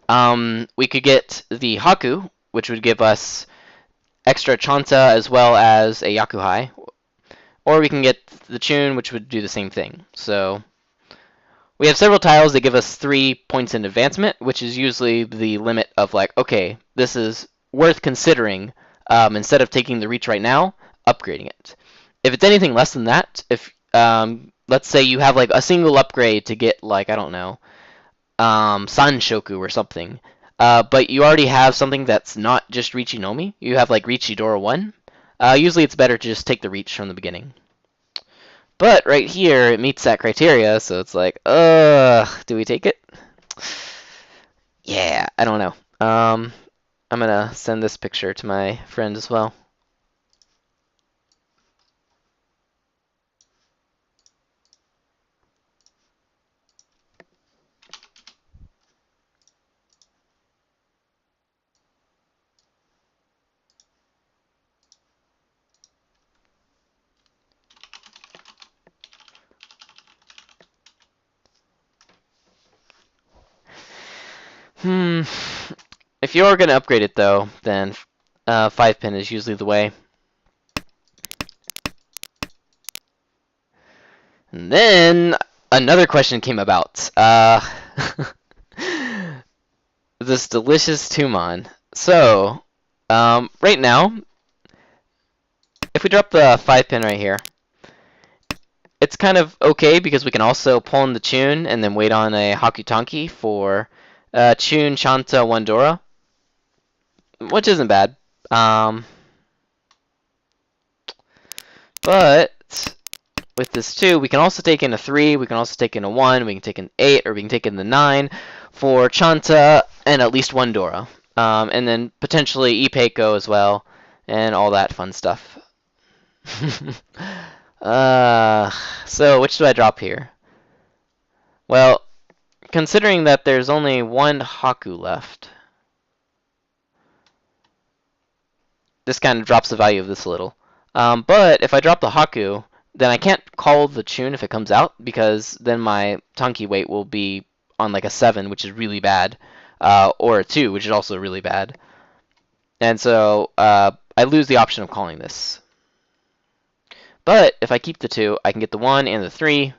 [SPEAKER 1] We could get the Haku, which would give us extra Chanta as well as a Yakuhai. Or we can get the Chun, which would do the same thing. So we have several tiles that give us 3 points in advancement, which is usually the limit of like, okay, this is worth considering. Instead of taking the reach right now, upgrading it. If it's anything less than that, if let's say you have like a single upgrade to get like, I don't know, Sanshoku or something, but you already have something that's not just Richinomi, you have like Richidora 1, usually it's better to just take the reach from the beginning. But right here, it meets that criteria, so it's like, do we take it? Yeah, I don't know. I'm gonna send this picture to my friend as well. If you're gonna upgrade it though, then 5 pin is usually the way. And then another question came about. This delicious Tumon. So, right now, if we drop the 5 pin right here, it's kind of okay because we can also pull in the Chun and then wait on a Hakutanki for Chun, Chanta, Wandora, which isn't bad. But with this 2, we can also take in a 3, we can also take in a 1, we can take in 8, or we can take in the 9 for Chanta and at least one Dora. And then potentially Ipeco as well, and all that fun stuff. So which do I drop here? Well, considering that there's only one Haku left, this kind of drops the value of this a little. But if I drop the Haku, then I can't call the Chun if it comes out, because then my Tanki weight will be on like a 7, which is really bad, or a 2, which is also really bad. And so I lose the option of calling this. But if I keep the 2, I can get the 1 and the 3,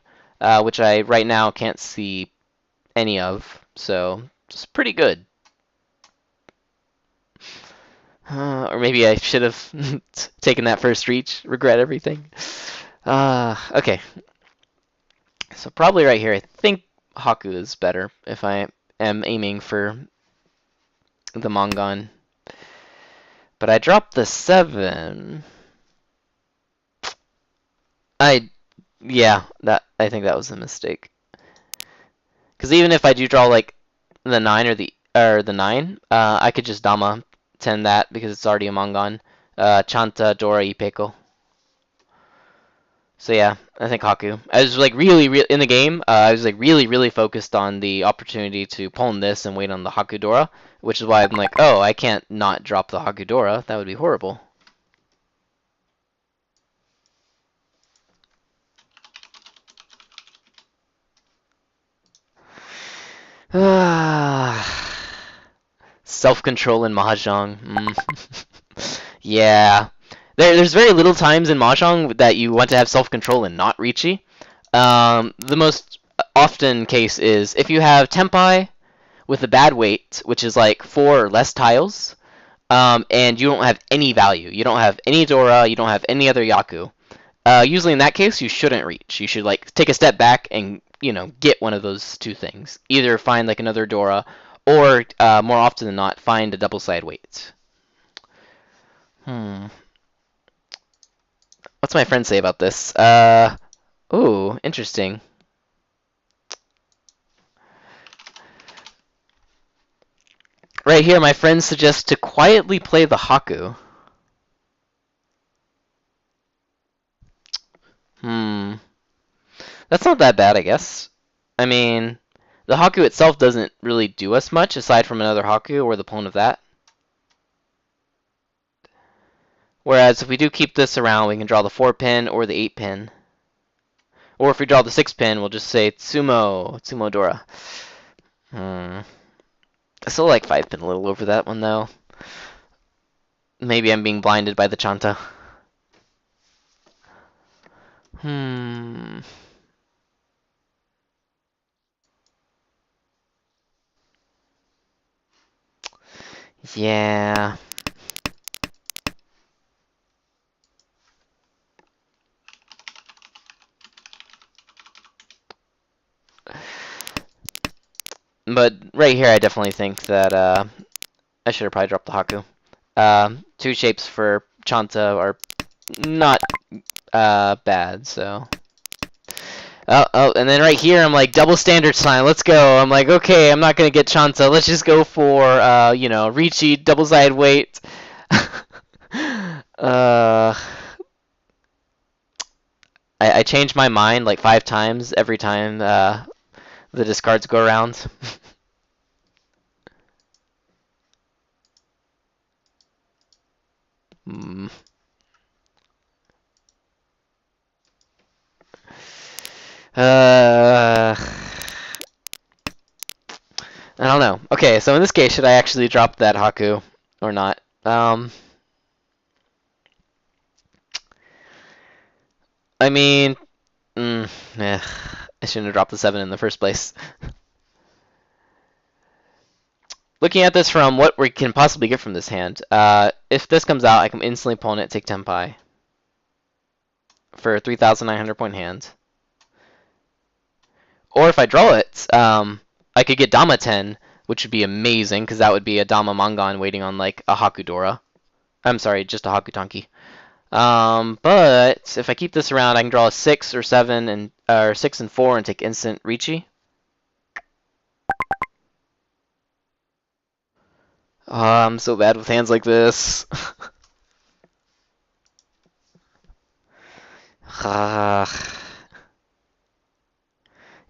[SPEAKER 1] which I right now can't see any of, so it's pretty good. Or maybe I should have taken that first reach. Regret everything. Okay. So probably right here, I think Haku is better if I am aiming for the Mongon. But I dropped the 7. Yeah, I think that was a mistake. Because even if I do draw like the 9 or the 9, I could just Dama 10 that because it's already a Mongon. Chanta, Dora, Ipeco. So yeah, I think Haku. I was like really in the game. I was like really focused on the opportunity to pawn this and wait on the Haku Dora, which is why I'm like, oh, I can't not drop the Haku Dora. That would be horrible. Self-control in Mahjong. Yeah. There's very little times in Mahjong that you want to have self-control and not Riichi. The most often case is if you have Tempai with a bad weight, which is like 4 or less tiles, and you don't have any value. You don't have any Dora, you don't have any other Yaku. Usually in that case, you shouldn't reach. You should like take a step back and get one of those 2 things. Either find like another Dora, or more often than not, find a double-sided weight. What's my friend say about this? Ooh, interesting. Right here, my friend suggests to quietly play the Haku. That's not that bad, I guess. I mean, the Haku itself doesn't really do us much, aside from another Haku or the pawn of that. Whereas if we do keep this around, we can draw the 4-pin or the 8-pin. Or if we draw the 6-pin, we'll just say Tsumo Dora. I still like 5-pin a little over that one, though. Maybe I'm being blinded by the Chanta. Yeah. But right here, I definitely think that I should have probably dropped the Haku. 2 shapes for Chanta are not bad, so. Oh, and then right here, I'm like, double standard sign, let's go. I'm like, okay, I'm not going to get Chanta. Let's just go for, Riichi, double-sided weight. I change my mind like 5 times every time the discards go around. I don't know. Okay, so in this case, should I actually drop that Haku or not? I mean, I shouldn't have dropped the 7 in the first place. Looking at this from what we can possibly get from this hand, if this comes out, I can instantly pawn it, take Tempai for a 3,900 point hand. Or if I draw it, I could get Dama 10, which would be amazing because that would be a Dama Mangan waiting on like a Hakudora. I'm sorry, just a Hakutanki. But if I keep this around, I can draw a 6 or 7 and or 6 and 4 and take instant Ricci. Oh, I'm so bad with hands like this. Yeah,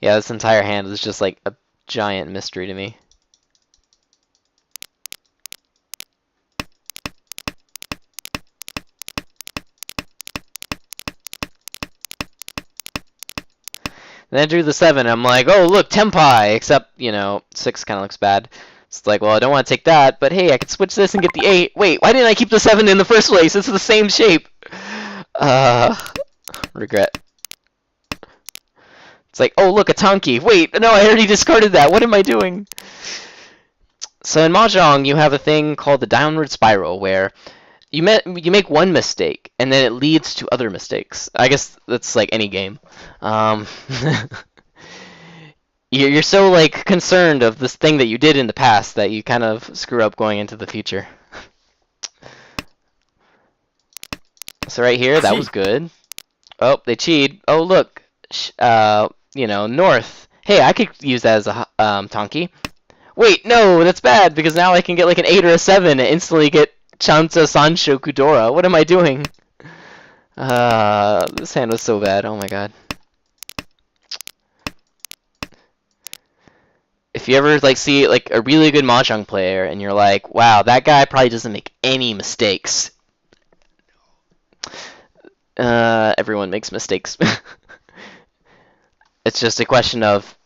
[SPEAKER 1] this entire hand is just like a giant mystery to me. Then I drew the 7, and I'm like, oh, look, Tenpai! Except, 6 kind of looks bad. It's like, well, I don't want to take that, but hey, I could switch this and get the 8. Wait, why didn't I keep the 7 in the first place? It's the same shape. Uh, regret. It's like, oh, look, a Tanki. Wait, no, I already discarded that. What am I doing? So in Mahjong, you have a thing called the downward spiral, where you make one mistake, and then it leads to other mistakes. I guess that's like any game. Um, you're so like concerned of this thing that you did in the past that you kind of screw up going into the future. So right here, that was
[SPEAKER 2] C.
[SPEAKER 1] good. Oh, they cheated. Oh, look, north. Hey, I could use that as a Tonki. Wait, no, that's bad because now I can get like an 8 or a 7 and instantly get Chanta Sancho Kudora. What am I doing? This hand was so bad. Oh my god. If you ever like see like a really good mahjong player and you're like, wow, that guy probably doesn't make any mistakes. Everyone makes mistakes. It's just a question of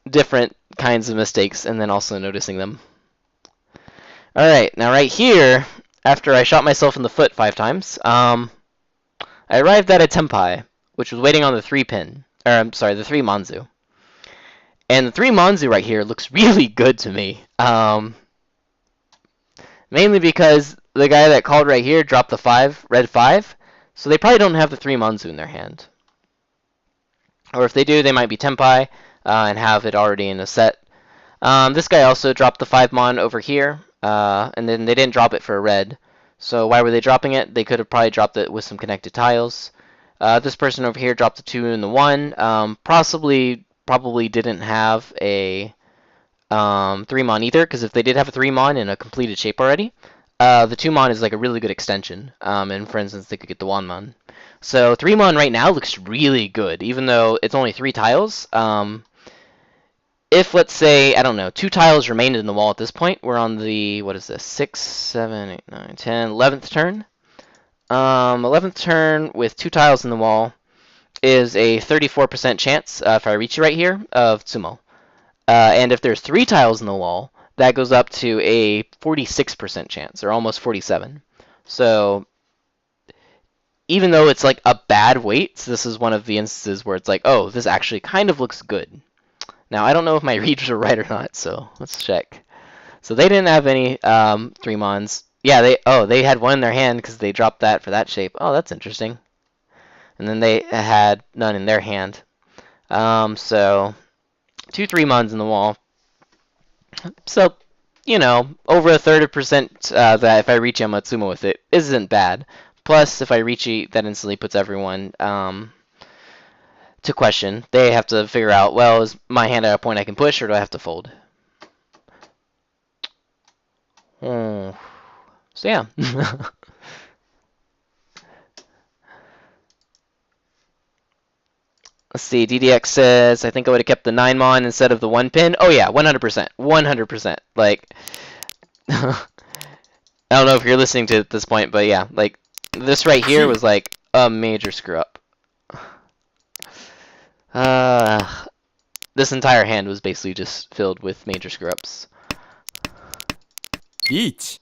[SPEAKER 1] different kinds of mistakes and then also noticing them. Alright, now right here, after I shot myself in the foot 5 times, I arrived at a Tenpai, which was waiting on the 3 pin. Or, I'm sorry, the 3 Manzu. And the 3 Manzu right here looks really good to me. Mainly because the guy that called right here dropped the 5, red 5, so they probably don't have the 3 Manzu in their hand. Or if they do, they might be Tenpai and have it already in a set. This guy also dropped the 5 Mon over here, and then they didn't drop it for a red. So why were they dropping it? They could have probably dropped it with some connected tiles. This person over here dropped the 2 and the 1. Probably didn't have a 3 Mon either, because if they did have a 3 Mon in a completed shape already, the 2 Mon is like a really good extension. And for instance, they could get the 1 Mon. So 3 Mon right now looks really good, even though it's only 3 tiles. If, let's say, I don't know, 2 tiles remained in the wall at this point, we're on the, what is this, 6, 7, 8, 9, 10, 11th turn. 11th turn with 2 tiles in the wall is a 34% chance, if I reach you right here, of Tsumo. And if there's 3 tiles in the wall, that goes up to a 46% chance, or almost 47. So even though it's like a bad weight, this is one of the instances where it's like, oh, this actually kind of looks good. Now, I don't know if my reads are right or not, so let's check. So they didn't have any 3 Mons. Yeah, they had one in their hand because they dropped that for that shape. Oh, that's interesting. And then they had none in their hand. So 2 3 Mons in the wall. So, over a 30% that if I reach Yamatsumo with it isn't bad. Plus, if I reach it, that instantly puts everyone to question. They have to figure out, well, is my hand at a point I can push, or do I have to fold? So yeah. Let's see, DDX says, I think I would have kept the 9 Mon instead of the 1 pin. Oh yeah, 100%. 100%. Like, I don't know if you're listening to at this point, but yeah, like, this right here was like a major screw up. This entire hand was basically just filled with major screw-ups.
[SPEAKER 2] Each.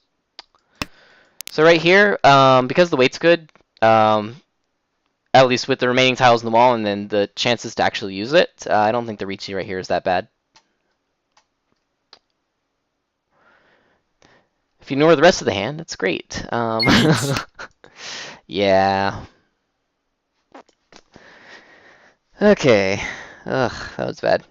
[SPEAKER 1] So right here, because the weight's good, at least with the remaining tiles in the wall and then the chances to actually use it, I don't think the Ricci right here is that bad. If you ignore the rest of the hand, it's great. Yeah. Okay. Ugh, that was bad.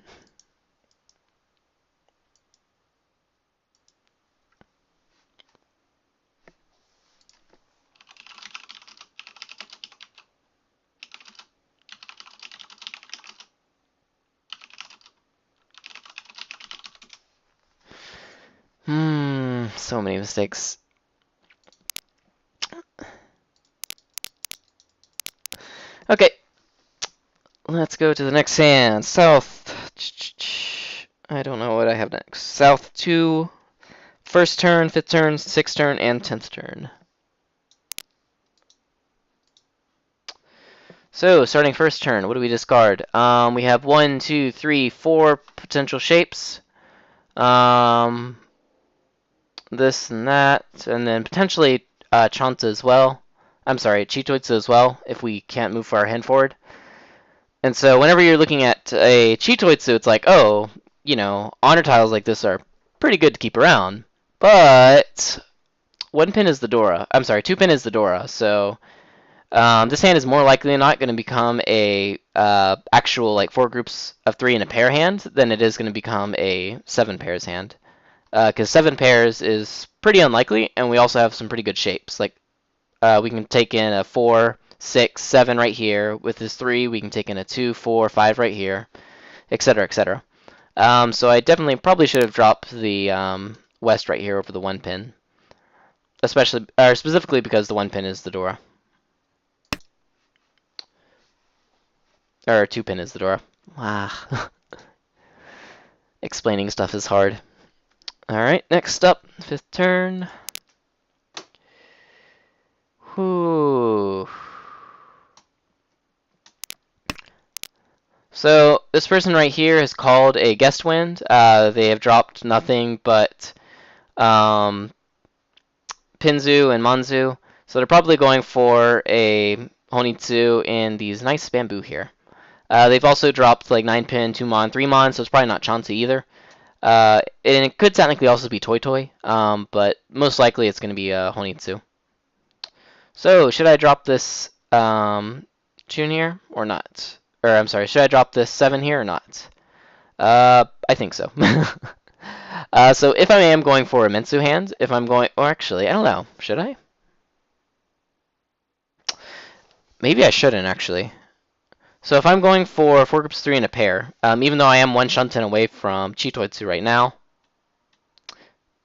[SPEAKER 1] So many mistakes. Okay, let's go to the next hand. South. I don't know what I have next. South 2, first turn, 5th turn, 6th turn, and 10th turn. So, starting first turn, what do we discard? We have 1, 2, 3, 4 potential shapes. This and that, and then potentially Chanta as well. I'm sorry, Chitoitsu as well, if we can't move our hand forward. And so whenever you're looking at a Chitoitsu, it's like, oh, you know, honor tiles like this are pretty good to keep around. But 1 pin is the Dora. I'm sorry, 2 pin is the Dora. So this hand is more likely than not going to become a actual like 4 groups of 3 in a pair hand than it is going to become a 7 pairs hand. Because 7 pairs is pretty unlikely, and we also have some pretty good shapes. Like we can take in a 4, 6, 7 right here. With this 3, we can take in a 2, 4, 5 right here, etc., etc. So I definitely probably should have dropped the west right here over the 1 pin, especially or specifically because the 1 pin is the Dora, or 2 pin is the Dora. Ah, explaining stuff is hard. All right, next up, 5th turn. Whew. So this person right here is called a guest wind. They have dropped nothing but Pinzu and Manzu. So they're probably going for a Honitsu and these nice bamboo here. They've also dropped like 9 pin, 2 mon, 3 mon, so it's probably not Chanta either. And it could technically also be Toy Toy, but most likely it's going to be a Honitsu. So should I drop this Junior or not? Or I'm sorry, should I drop this 7 here or not? I think so. So if I am going for a Mensu hand, if I'm going, or actually, I don't know, should I? Maybe I shouldn't actually. So if I'm going for 4 groups 3 in a pair, even though I am 1 Shunten away from Chitoitsu right now,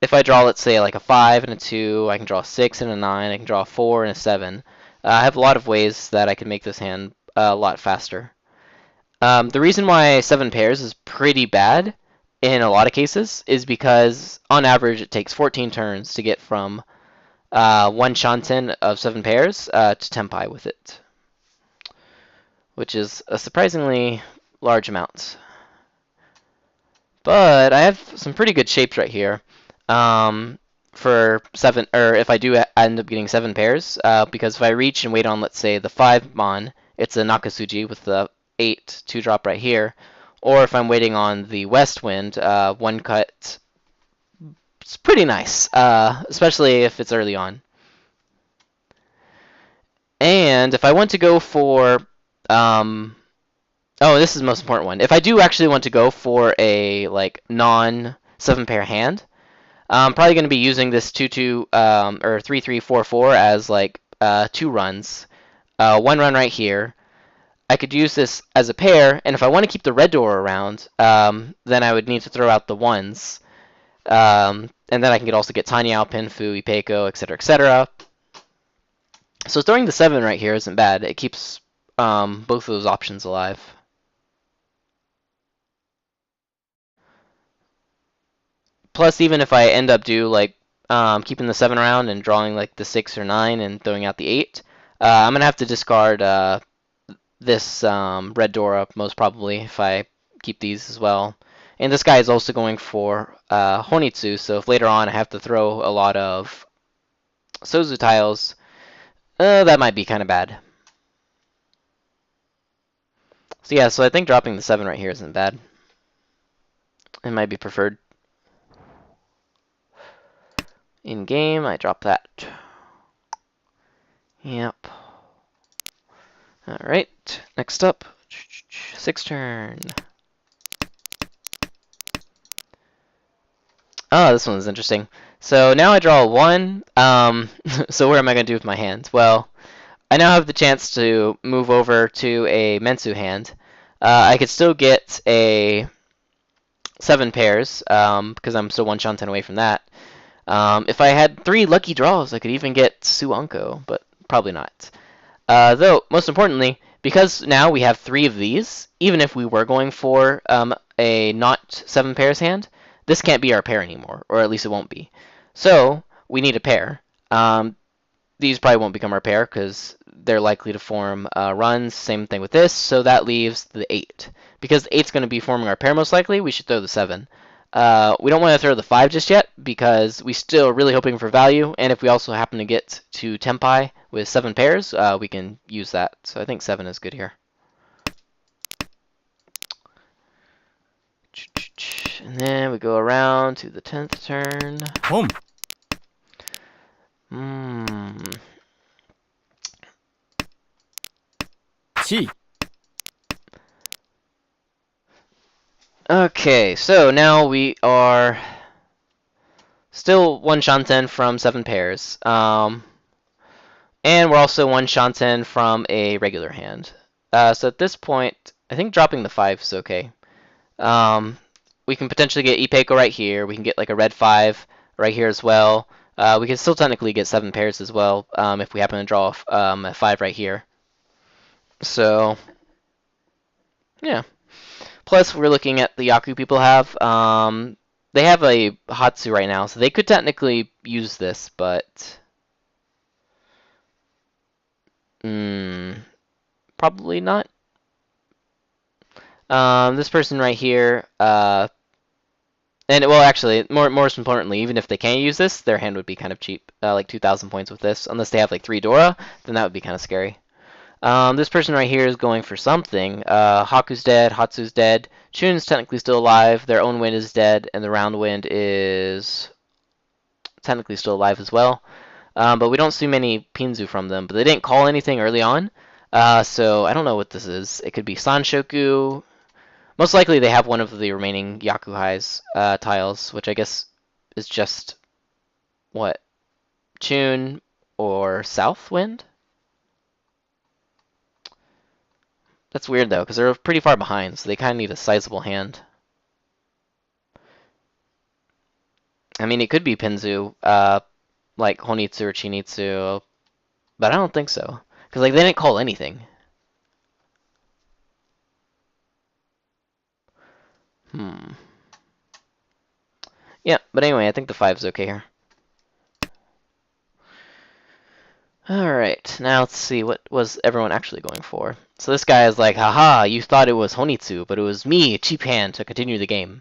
[SPEAKER 1] if I draw, let's say, like a 5 and a 2, I can draw a 6 and a 9, I can draw a 4 and a 7. I have a lot of ways that I can make this hand a lot faster. The reason why 7 pairs is pretty bad in a lot of cases is because on average it takes 14 turns to get from 1 Shanten of 7 pairs to Tenpai with it, which is a surprisingly large amount. But I have some pretty good shapes right here for 7, or if I do end up getting 7 pairs, because if I reach and wait on, let's say, the 5 Mon, it's a Nakasuji with the 8 2-drop right here. Or if I'm waiting on the West Wind, 1 cut, it's pretty nice, especially if it's early on. And if I want to go for, oh, this is the most important one. If I do actually want to go for a like non-7-pair hand, I'm probably going to be using this 2-2 or 3-3-4-4 as like 2 runs. 1 run right here. I could use this as a pair, and if I want to keep the red door around, then I would need to throw out the 1s. And then I can also get Tiny Alpin, Fu, Ipeco, etc., etc. So throwing the 7 right here isn't bad. It keeps both of those options alive. Plus, even if I end up keeping the 7 around and drawing like the 6 or 9 and throwing out the 8, I'm going to have to discard this red Dora most probably if I keep these as well. And this guy is also going for Honitsu, so if later on I have to throw a lot of Sozu tiles, that might be kind of bad. So yeah, so I think dropping the 7 right here isn't bad. It might be preferred. In game, I drop that. Yep. Alright, next up, 6th turn. Oh, this one's interesting. So now I draw a 1. So what am I going to do with my hand? Well, I now have the chance to move over to a Mensu hand. I could still get a 7 pairs, because I'm still 1 Shanten away from that. If I had 3 lucky draws, I could even get Suanko, but probably not. Though, most importantly, because now we have 3 of these, even if we were going for a not 7 pairs hand, this can't be our pair anymore, or at least it won't be. So, we need a pair. These probably won't become our pair because they're likely to form runs. Same thing with this, so that leaves the 8. Because 8's going to be forming our pair most likely, we should throw the 7. We don't want to throw the 5 just yet because we still are really hoping for value, and if we also happen to get to Tempai with 7 pairs, we can use that. So I think 7 is good here. And then we go around to the 10th turn.
[SPEAKER 2] Home. Chi.
[SPEAKER 1] Okay, so now we are still 1 Shanten from 7 pairs. And we're also 1 Shanten from a regular hand. So at this point, I think dropping the 5 is okay. We can potentially get Ipeiko right here. We can get like a red 5 right here as well. We can still technically get 7 pairs as well if we happen to draw a 5 right here. So, yeah. Plus, we're looking at the Yaku people have. They have a Hatsu right now, so they could technically use this, but probably not. This person right here, and well, actually, most importantly, even if they can't use this, their hand would be kind of cheap, like 2,000 points with this. Unless they have like 3 Dora, then that would be kind of scary. This person right here is going for something. Haku's dead, Hatsu's dead, Chun's technically still alive, their own wind is dead, and the round wind is technically still alive as well. But we don't see many Pinzu from them, but they didn't call anything early on. So I don't know what this is. It could be Sanshoku. Most likely they have one of the remaining Yakuhai's tiles, which I guess is just, what, Chun or South Wind? That's weird, though, because they're pretty far behind, so they kind of need a sizable hand. I mean, it could be Pinzu, like Honitsu or Chinitsu, but I don't think so. Because, like, they didn't call anything. Yeah, but anyway, I think the 5's okay here. Alright, now let's see, what was everyone actually going for? So this guy is like, haha, you thought it was Honitsu, but it was me, Cheap Hand, to continue the game.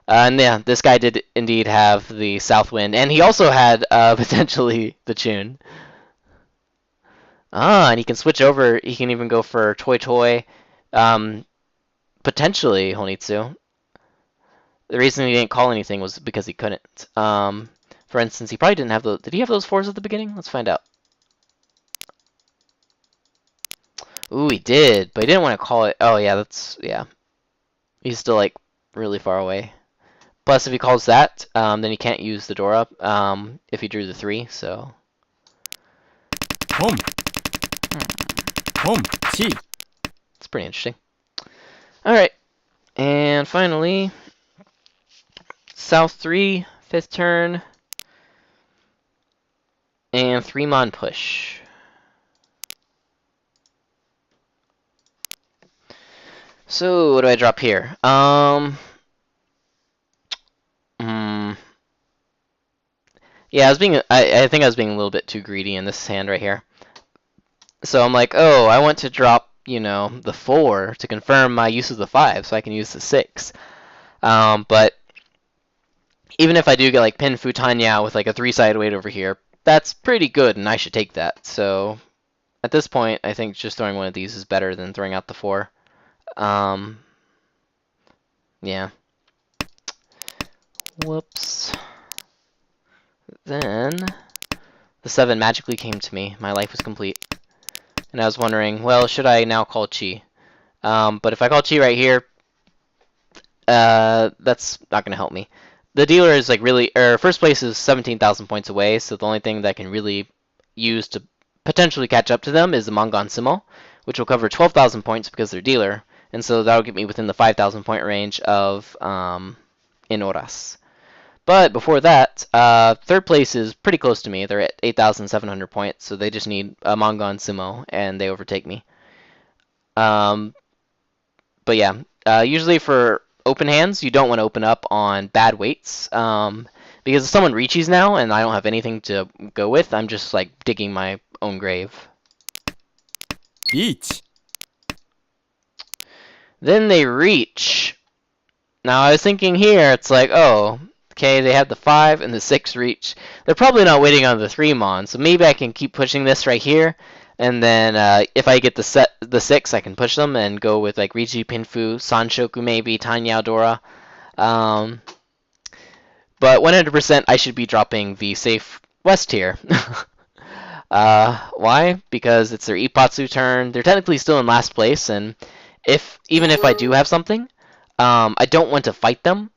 [SPEAKER 1] And yeah, this guy did indeed have the South Wind, and he also had potentially the Chun. And he can switch over, he can even go for Toy Toy, potentially Honitsu. The reason he didn't call anything was because he couldn't. For instance, he probably didn't have those, did he have those 4s at the beginning? Let's find out. Ooh, he did, but he didn't want to call it. Oh, yeah, yeah. He's still, like, really far away. Plus, if he calls that, then he can't use the door up if he drew the 3, so.
[SPEAKER 2] Home. Home. Chi.
[SPEAKER 1] It's pretty interesting. Alright, and finally, South 3, 5th turn, and 3-mon push. So, what do I drop here? Yeah, I think I was being a little bit too greedy in this hand right here. So I'm like, oh, I want to drop, the 4 to confirm my use of the 5, so I can use the 6. But even if I do get like Pin Futanya with like a 3-sided weight over here, that's pretty good, and I should take that. So at this point, I think just throwing one of these is better than throwing out the 4. Yeah. Whoops. Then the 7 magically came to me. My life was complete. And I was wondering, well, should I now call Chi? But if I call Chi right here, that's not going to help me. The dealer is like really, first place is 17,000 points away, so the only thing that I can really use to potentially catch up to them is the Mangan Simo, which will cover 12,000 points because they're dealer, and so that'll get me within the 5,000 point range of Inoras. But before that, third place is pretty close to me. They're at 8,700 points, so they just need a manga and sumo, and they overtake me. Um, but yeah, usually for open hands, you don't want to open up on bad weights. Because if someone reaches now and I don't have anything to go with, I'm just like digging my own grave.
[SPEAKER 2] 1。Then
[SPEAKER 1] they reach. Now I was thinking here, it's like, oh, okay, they have the 5 and the 6 reach. They're probably not waiting on the 3 mon, so maybe I can keep pushing this right here, and then if I get the 6, I can push them and go with like Riji, Pinfu, Sanshoku maybe, Tanyao, Dora. But 100% I should be dropping the safe west here. Why? Because it's their Ipatsu turn. They're technically still in last place, and even if I do have something, I don't want to fight them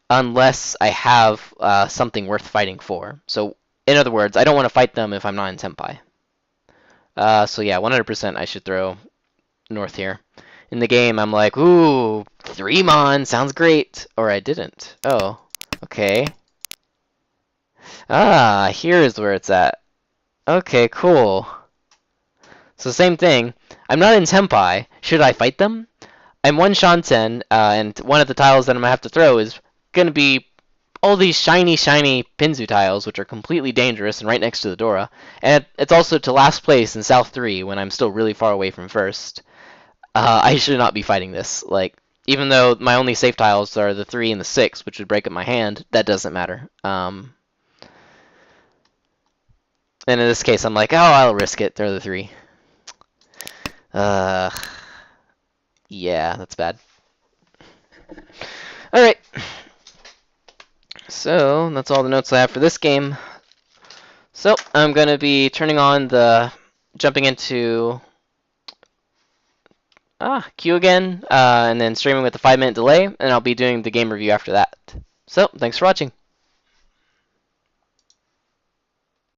[SPEAKER 1] unless I have something worth fighting for. So, in other words, I don't want to fight them if I'm not in Senpai. So yeah, 100% I should throw north here. In the game, I'm like, ooh, 3 mon, sounds great. Or I didn't. Oh, okay. Ah, here is where it's at. Okay, cool. So same thing. I'm not in Senpai. Should I fight them? I'm one Shanten, and one of the tiles that I'm going to have to throw is going to be all these shiny, shiny Pinzu tiles, which are completely dangerous and right next to the Dora. And it's also to last place in South 3 when I'm still really far away from first. I should not be fighting this. Like, even though my only safe tiles are the 3 and the 6, which would break up my hand, that doesn't matter. And in this case, I'm like, oh, I'll risk it. Throw the 3. Yeah, that's bad. Alright. So, that's all the notes I have for this game. So, I'm going to be turning on jumping into queue again, and then streaming with a 5-minute delay, and I'll be doing the game review after that. So, thanks for watching.